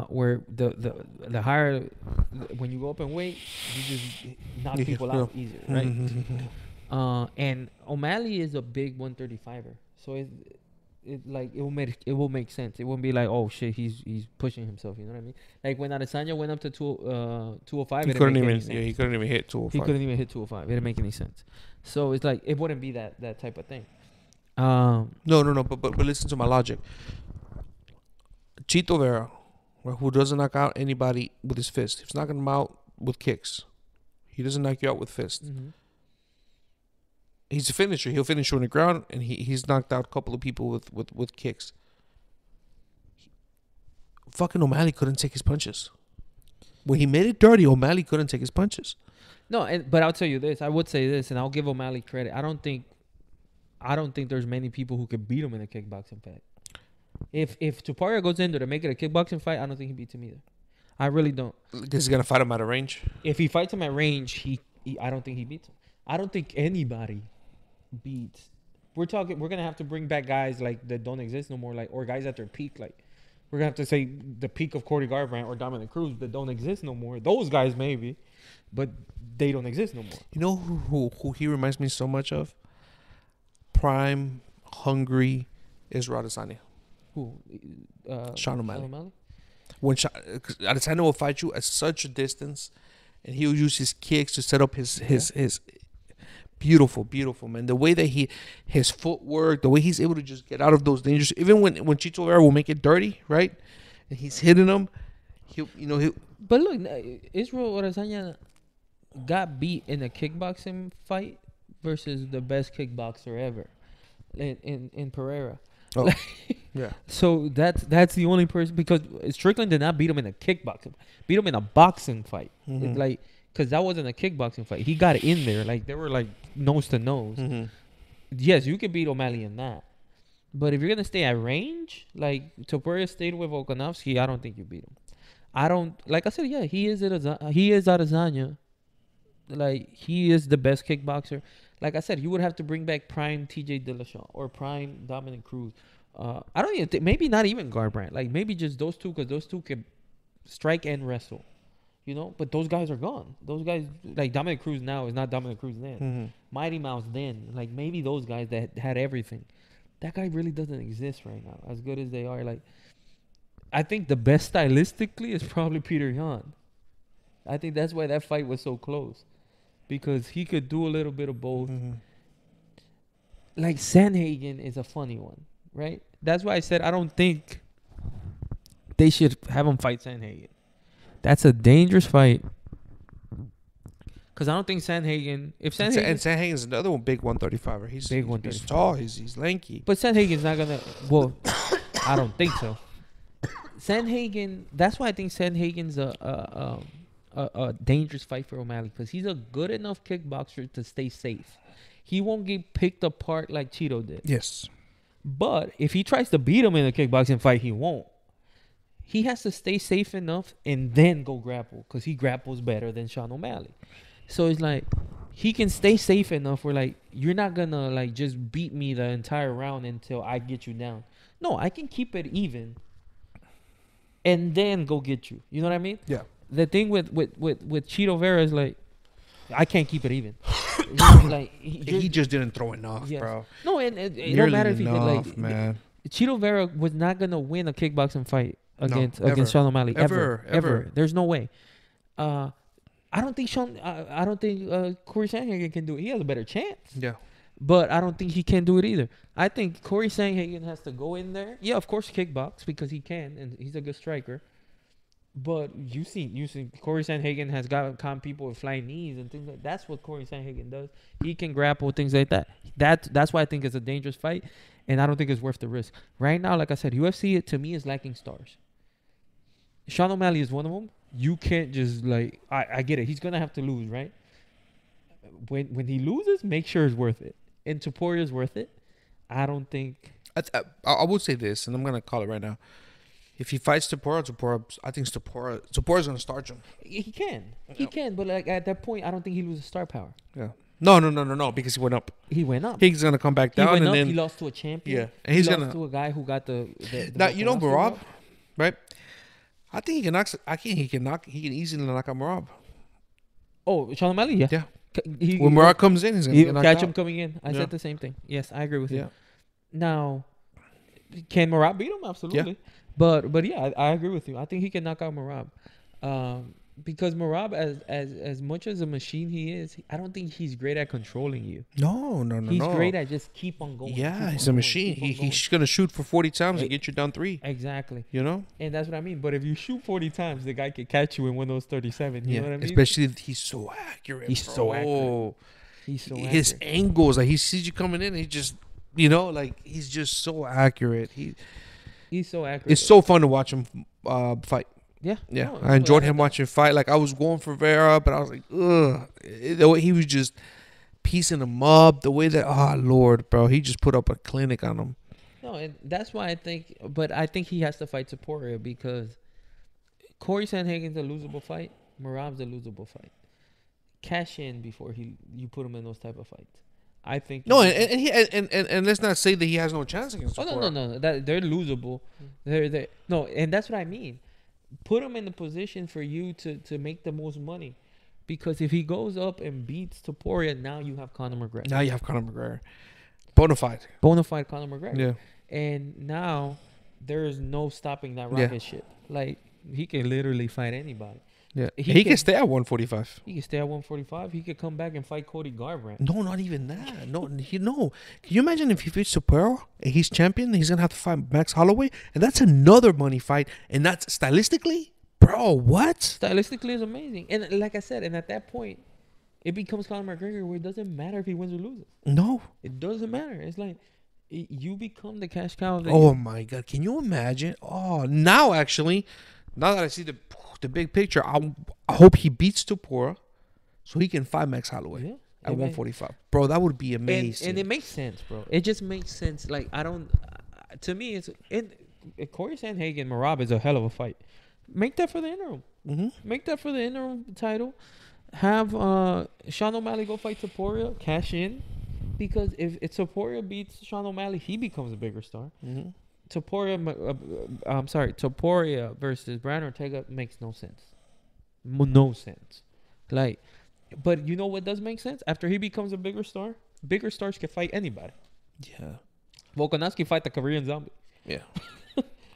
Where the higher, when you go up in weight, you just knock people out easier, right? And O'Malley is a big 135er, so it will make sense. It won't be like, oh shit, he's pushing himself. You know what I mean? Like when Adesanya went up to 205, he couldn't even hit 205. He couldn't even hit 205. It didn't make any sense. So it's like it wouldn't be that type of thing. No. But listen to my logic. Chito Vera, who doesn't knock out anybody with his fist. He's knocking them out with kicks. He doesn't knock you out with fists. Mm-hmm. He's a finisher. He'll finish you on the ground, and he's knocked out a couple of people with kicks. Fucking O'Malley couldn't take his punches. When he made it dirty, O'Malley couldn't take his punches. No, but I'll tell you this. I would say this, and I'll give O'Malley credit. I don't think there's many people who could beat him in a kickboxing fight. If Topuria goes in there to make it a kickboxing fight, I don't think he beats him either. I really don't. This is gonna fight him out of range. If he fights him at range, I don't think he beats him. I don't think anybody beats. We're gonna have to bring back guys like that don't exist no more, like, or guys at their peak. Like, we're gonna have to say the peak of Cody Garbrandt or Dominic Cruz that don't exist no more. Those guys maybe, but they don't exist no more. You know who he reminds me so much of? Prime, hungry Israel Adesanya. Who? Sean O'Malley. When Adesanya will fight you at such a distance, and he'll use his kicks to set up his beautiful, man. The way that his footwork, the way he's able to just get out of those dangerous. Even when Chito Vera will make it dirty, right, and he's hitting him, he'll. But look, Israel Adesanya got beat in a kickboxing fight versus the best kickboxer ever, in Pereira. Oh, Like, yeah. So that's the only person, because Strickland did not beat him in a kickboxing. Beat him in a boxing fight. Mhm. Like, because that wasn't a kickboxing fight. He got in there. Like, they were like nose to nose. Mm-hmm. Yes, you could beat O'Malley in that. But if you're gonna stay at range, like Topuria stayed with Volkanovski, I don't think you beat him. I don't, like I said, yeah, he is Adesanya. Like, he is the best kickboxer. Like I said, you would have to bring back prime TJ Dillashaw or prime Dominic Cruz. I don't even think, maybe not even Garbrandt. Like, maybe just those two, because those two can strike and wrestle. You know, but those guys are gone. Those guys, like Dominic Cruz now is not Dominic Cruz then. Mm-hmm. Mighty Mouse then. Like, maybe those guys that had everything. That guy really doesn't exist right now, as good as they are. Like, I think the best stylistically is probably Peter Yan. I think that's why that fight was so close, because he could do a little bit of both. Mm-hmm. Like, Sandhagen is a funny one, right? That's why I said I don't think they should have him fight Sandhagen. That's a dangerous fight. Because I don't think Sandhagen... If Sandhagen... And Sandhagen's another one, big 135er. He's Big He's 135. tall. He's lanky. But Sandhagen's not going to... Well, I don't think so. Sandhagen... That's why I think Sandhagen's a dangerous fight for O'Malley. Because he's a good enough kickboxer to stay safe. He won't get picked apart like Chito did. Yes. But if he tries to beat him in a kickboxing fight, he won't. He has to stay safe enough and then go grapple, because he grapples better than Sean O'Malley. So it's like, he can stay safe enough where, like, you're not gonna, like, just beat me the entire round until I get you down. No, I can keep it even and then go get you. You know what I mean? Yeah. The thing with Chito Vera is, like, I can't keep it even. You know, like, He just didn't throw enough, Yes. bro. No, and it don't Nearly matter if he did. enough, Like, man. Cheeto Vera was not gonna win a kickboxing fight against ever. Sean O'Malley Ever. ever. There's no way. I don't think Corey Sandhagen can do it. He has a better chance, Yeah. but I don't think he can do it either. I think Corey Sandhagen has to go in there. Yeah, of course, kickbox, because he can, and he's a good striker. But you see, Corey Sandhagen has got calm people with flying knees and things like that. That's what Corey Sandhagen does. He can grapple, things like that. That's why I think it's a dangerous fight, and I don't think it's worth the risk. Right now, like I said, UFC to me is lacking stars. Sean O'Malley is one of them. You can't just, like, I get it. He's gonna have to lose, right? When he loses, make sure it's worth it. And Topuria is worth it. I don't think. I would say this, and I'm gonna call it right now. If he fights Topuria, I think Topuria's gonna start him. He can, but, like, at that point, I don't think he loses star power. Yeah. No, because he went up. He went up. He's gonna come back down, He went and up. then He lost to a champion. Yeah, and he's he gonna lost to a guy who got the now, you know, Volkanovski Merab, belt. right? I think he can knock. He can easily knock out Merab. Oh, Sean O'Malley, yeah. Yeah. He, When Merab comes in, he's gonna get knocked catch out. him coming in. I Yeah. said the same thing. Yes, I agree with you. Yeah. Now, can Merab beat him? Absolutely. But yeah, I agree with you. I think he can knock out Merab. Because Merab, as much as a machine he is, I don't think he's great at controlling you. No. He's great at just keep on going. Yeah, keep he's on a going, machine. keep on going. He's gonna shoot for 40 times and get you down 3. Exactly. You know. And that's what I mean. But if you shoot 40 times, the guy can catch you in one of those 37. You know what I mean? Especially if he's so accurate. He's bro. so accurate. He's so His accurate. angles, like he sees you coming in, he just, like he's just so accurate. He's so accurate. It's so fun to watch him fight. Yeah. Yeah, No, I enjoyed him like watching fight. Like I was going for Vera, but I was like, ugh. The way he was just piecing him up, the way that, oh Lord, bro, he just put up a clinic on him. No, No, and that's why I think. But I think he has to fight Topuria because Corey Sandhagen's a losable fight. Merab's a losable fight. Cash in before you put him in those type of fights. I think. No, and let's not say that he has no chance against Topuria. No. That they're losable. They're no, and that's what I mean. Put him in the position for you to make the most money, because if he goes up and beats Topuria, now you have Conor McGregor. Now you have Conor McGregor, bona fide Conor McGregor. Yeah. And now there is no stopping that rocket ship. Like he can literally fight anybody. Yeah, he can stay at 145. He can stay at 145. He could come back and fight Cody Garbrandt. No, not even that. No. Can you imagine if he beats Topuria and he's champion? He's gonna have to fight Max Holloway, and that's another money fight. And that's stylistically, bro. What? Stylistically is amazing. And like I said, and at that point, it becomes Conor McGregor where it doesn't matter if he wins or loses. No, it doesn't matter. It's like you become the cash cow. Oh my God, can you imagine? Oh, now that I see the big picture, I hope he beats Topuria so he can fight Max Holloway at 145. Bro, that would be amazing. And it makes sense, bro. It just makes sense. Like, to me, Corey Sandhagen, Merab is a hell of a fight. Make that for the interim. Mm-hmm. Make that for the interim title. Have Sean O'Malley go fight Topuria, cash in. Because if Topuria beats Sean O'Malley, he becomes a bigger star. Mm-hmm. Topuria versus Brian Ortega makes no sense. No sense. Like, but you know what does make sense? After he becomes a bigger stars can fight anybody. Yeah. Volkanovski fight the Korean Zombie. Yeah.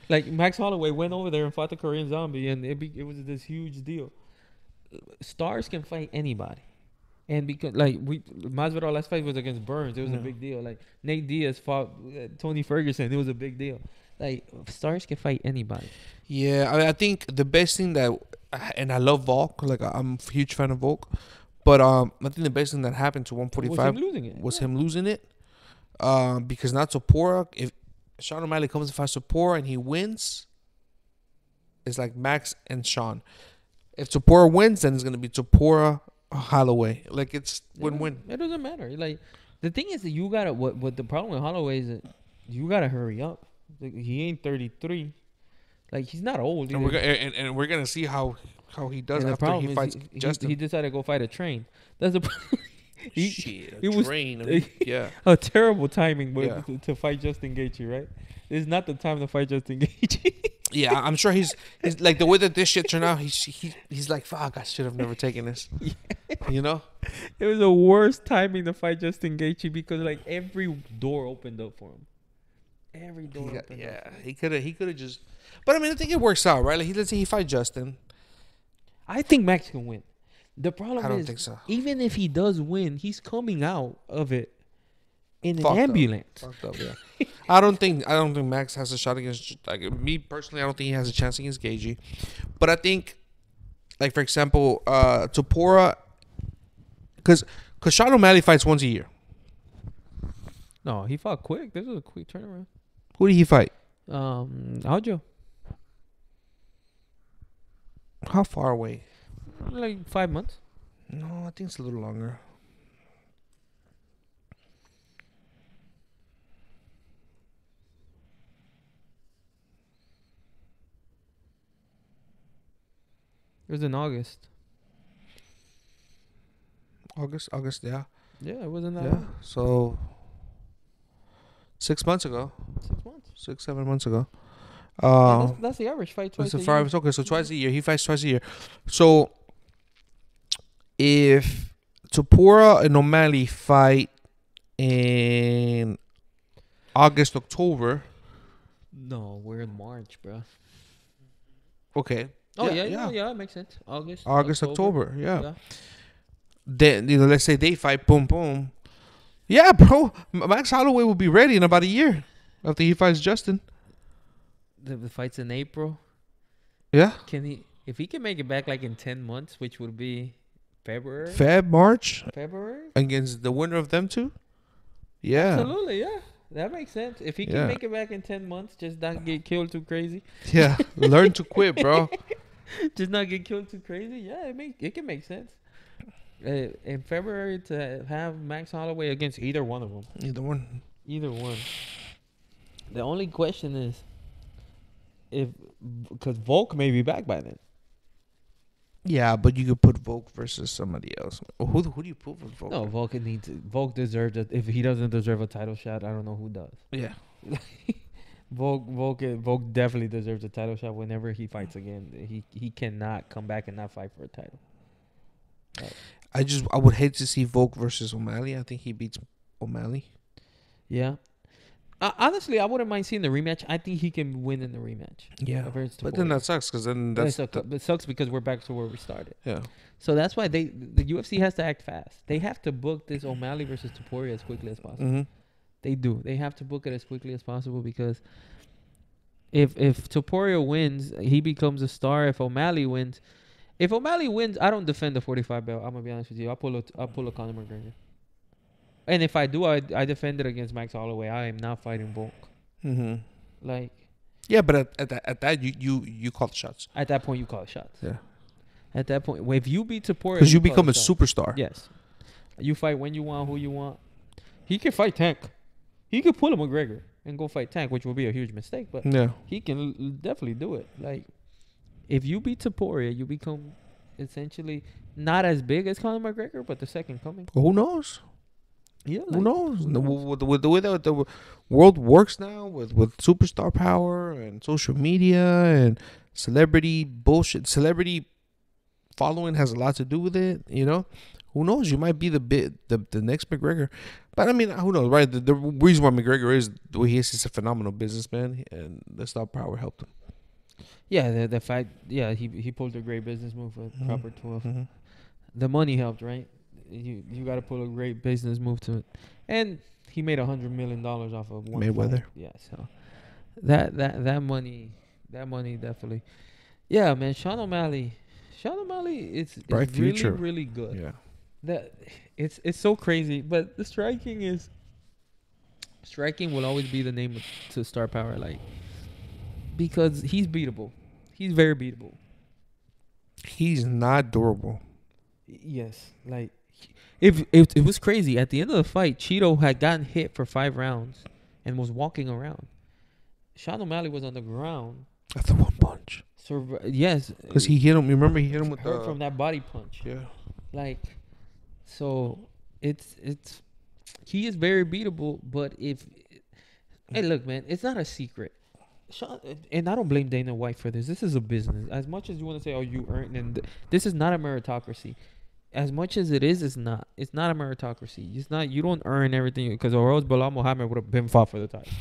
Like Max Holloway went over there and fought the Korean Zombie, and it was this huge deal. Stars can fight anybody. And because Masvidal last fight was against Burns, it was a big deal. Like Nate Diaz fought Tony Ferguson, it was a big deal. Like stars can fight anybody. Yeah, I think the best thing and I love Volk, like I'm a huge fan of Volk, but I think the best thing that happened to 145 was him losing it. Because not Topuria. If Sean O'Malley comes and fights Topuria and he wins, it's like Max and Sean. If Topuria wins, then it's gonna be Topuria Holloway. Like it's win-win. It doesn't matter. Like the thing is that you gotta what the problem with Holloway is that you gotta hurry up. Like, he ain't 33. Like he's not old. And we're gonna see how he does after he fights Justin. He decided to go fight a train. That's the problem. Yeah. A terrible timing to fight Justin Gaethje, right? It's not the time to fight Justin Gaethje. Yeah, I'm sure he's like the way that this shit turned out. He's like, fuck, I should have never taken this. Yeah. You know, it was the worst timing to fight Justin Gaethje because like every door opened up for him. Every door opened up. Yeah, he could have just. But I mean, I think it works out, right? Like let's say he fight Justin. I think Max can win. The problem is, I don't think so. Even if he does win, he's coming out of it in an ambulance. Fucked up, yeah. I don't think Max has a shot against. Like me personally, I don't think he has a chance against Gaethje. But I think, like for example, Topuria, because Sean O'Malley fights once a year. No, he fought quick. This was a quick turnaround. Who did he fight? Aljo. How far away? Like 5 months. No, I think it's a little longer. It was in August. August, yeah. Yeah, it wasn't that. Yeah, long. so 6 months ago. 6 months. 6-7 months ago. That's the average fight twice a year. Okay, so twice a year. He fights twice a year. So if Topuria and O'Malley fight in August, October. No, we're in March, bro. Okay. Oh yeah, it makes sense. August, October. Yeah. Then let's say they fight, boom, boom. Yeah, bro. Max Holloway will be ready in about a year after he fights Justin. The fight's in April. Yeah. If he can make it back like in 10 months, which would be February? March? February? Against the winner of them two? Yeah. Absolutely, yeah. That makes sense. If he can make it back in 10 months, just not get killed too crazy. Yeah. Learn to quit, bro. Just not get killed too crazy. Yeah, it can make sense. In February to have Max Holloway against either one of them. Either one. The only question is if because Volk may be back by then. Yeah, but you could put Volk versus somebody else. Who do you put for Volk? No, Volk deserves it. If he doesn't deserve a title shot, I don't know who does. Yeah. Volk definitely deserves a title shot whenever he fights again. He cannot come back and not fight for a title. I would hate to see Volk versus O'Malley. I think he beats O'Malley. Yeah. Honestly, I wouldn't mind seeing the rematch. I think he can win in the rematch. Yeah. Versus But then Topuria. that sucks because then But that's it sucks because we're back to where we started. yeah. So that's why the UFC has to act fast. They have to book this O'Malley versus Topuria as quickly as possible. Mm-hmm. They do. They have to book it as quickly as possible because if Topuria wins, he becomes a star. If O'Malley wins, I don't defend the 45 belt. I'm gonna be honest with you. I'll pull a Conor McGregor. And if I do, I defend it against Max Holloway. I am not fighting Volk. Mm-hmm. Like Yeah, but at that you call the shots. at that point, you call the shots. Yeah. At that point, if you beat Topuria, Because you call become the a shots. superstar. Yes, you fight when you want, who you want. He can fight Tank. He could pull a McGregor and go fight Tank, which will be a huge mistake, but Yeah. he can definitely do it. Like, if you beat Topuria, you become essentially not as big as Conor McGregor, but the second coming. Well, who knows? Yeah, Who knows? With the way that the world works now, with superstar power and social media and celebrity bullshit, celebrity following has a lot to do with it. You know, who knows? You might be the next McGregor. But I mean, who knows, right? The reason why McGregor is the way he is, he's a phenomenal businessman, and the star power helped him. Yeah, the fact, yeah, he pulled a great business move with proper 12. Mm-hmm. The money helped, right? You got to pull a great business move to it, and he made $100 million off of one Mayweather. fight. Yeah, so that money definitely. Yeah, man, Sean O'Malley, it's Bright really future. really good. Yeah. That it's so crazy, but the striking will always be the name to star power, like, because he's beatable. He's very beatable. He's not durable. Yes, like if it was crazy at the end of the fight, Chito had gotten hit for 5 rounds and was walking around. Sean O'Malley was on the ground. After one punch. Yes, Because he hit him. Remember, he hit him with hurt from that body punch. Yeah. Like, so it's he is very beatable. But hey, look, man, it's not a secret. Sean, and I don't blame Dana White for this. This is a business. As much as you want to say, "Oh, you earned," and this is not a meritocracy. As much as it is, it's not. It's not a meritocracy. It's not. You don't earn everything, because or else Bilal Muhammad would have been fought for the title.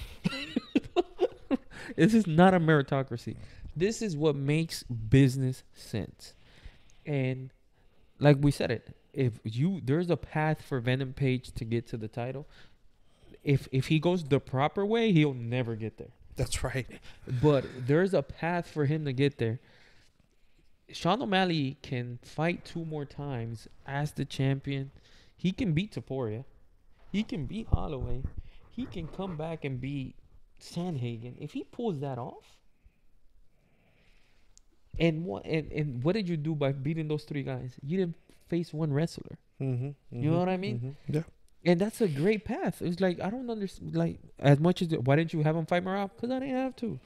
This is not a meritocracy. This is what makes business sense. And like we said it, there's a path for Venom Page to get to the title. If he goes the proper way, he'll never get there. That's right. But there's a path for him to get there. Sean O'Malley can fight 2 more times as the champion. He can beat Topuria. He can beat Holloway. He can come back and beat Sandhagen. If he pulls that off, and what did you do by beating those 3 guys? You didn't face one wrestler. Mm-hmm. You know what I mean? Mm-hmm. Yeah. And that's a great path. It's like, I don't understand. Like, as much as why didn't you have him fight Merab? Because I didn't have to.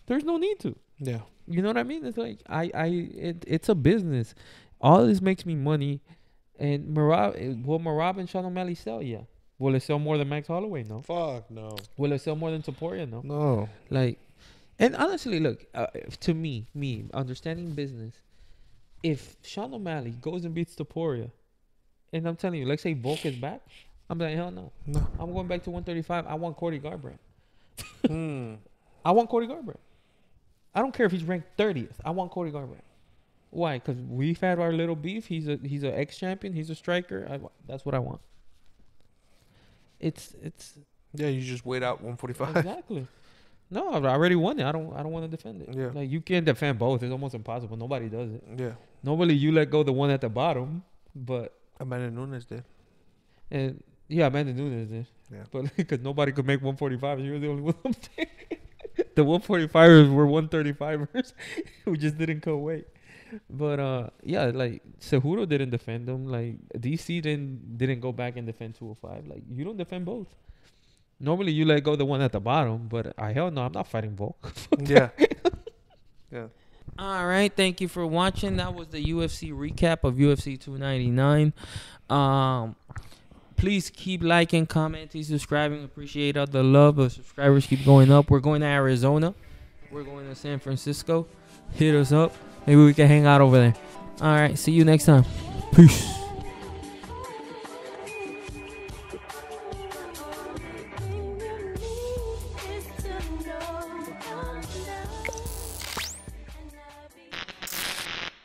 There's no need to. Yeah. You know what I mean? It's like it's a business. All this makes me money. And will Merab and Sean O'Malley sell? Yeah. Will it sell more than Max Holloway? No. Fuck no. Will it sell more than Topuria? No. No. Like, and honestly, look, to me, understanding business, if Sean O'Malley goes and beats Topuria, and I'm telling you, let's say Volk is back, I'm like, hell no. No. I'm going back to 135. I want Cody Garbrandt. Hmm. I want Cody Garbrandt. I don't care if he's ranked 30th. I want Cody Garbrandt. Why? Because we've had our little beef. He's an ex-champion. He's a striker. That's what I want. It's Yeah, you just wait out 145. exactly. No, I already won it. I don't want to defend it. Yeah. Like, you can't defend both. It's almost impossible. Nobody does it. Yeah. Nobody, you let go the one at the bottom, but Amanda Nunes did. and yeah, Amanda Nunes did. Yeah. But because nobody could make 145, you were the only one up there. The 145ers were 135ers who just didn't cut weight. But yeah, like Cejudo didn't defend them. Like DC didn't go back and defend 205. Like, you don't defend both. Normally, you let go the one at the bottom, but hell no, I'm not fighting Volk. Yeah. Yeah. All right, thank you for watching. That was the UFC recap of UFC 299. Please keep liking, commenting, subscribing. Appreciate all the love. The subscribers keep going up. We're going to Arizona. We're going to San Francisco. Hit us up. Maybe we can hang out over there. All right, see you next time. Peace.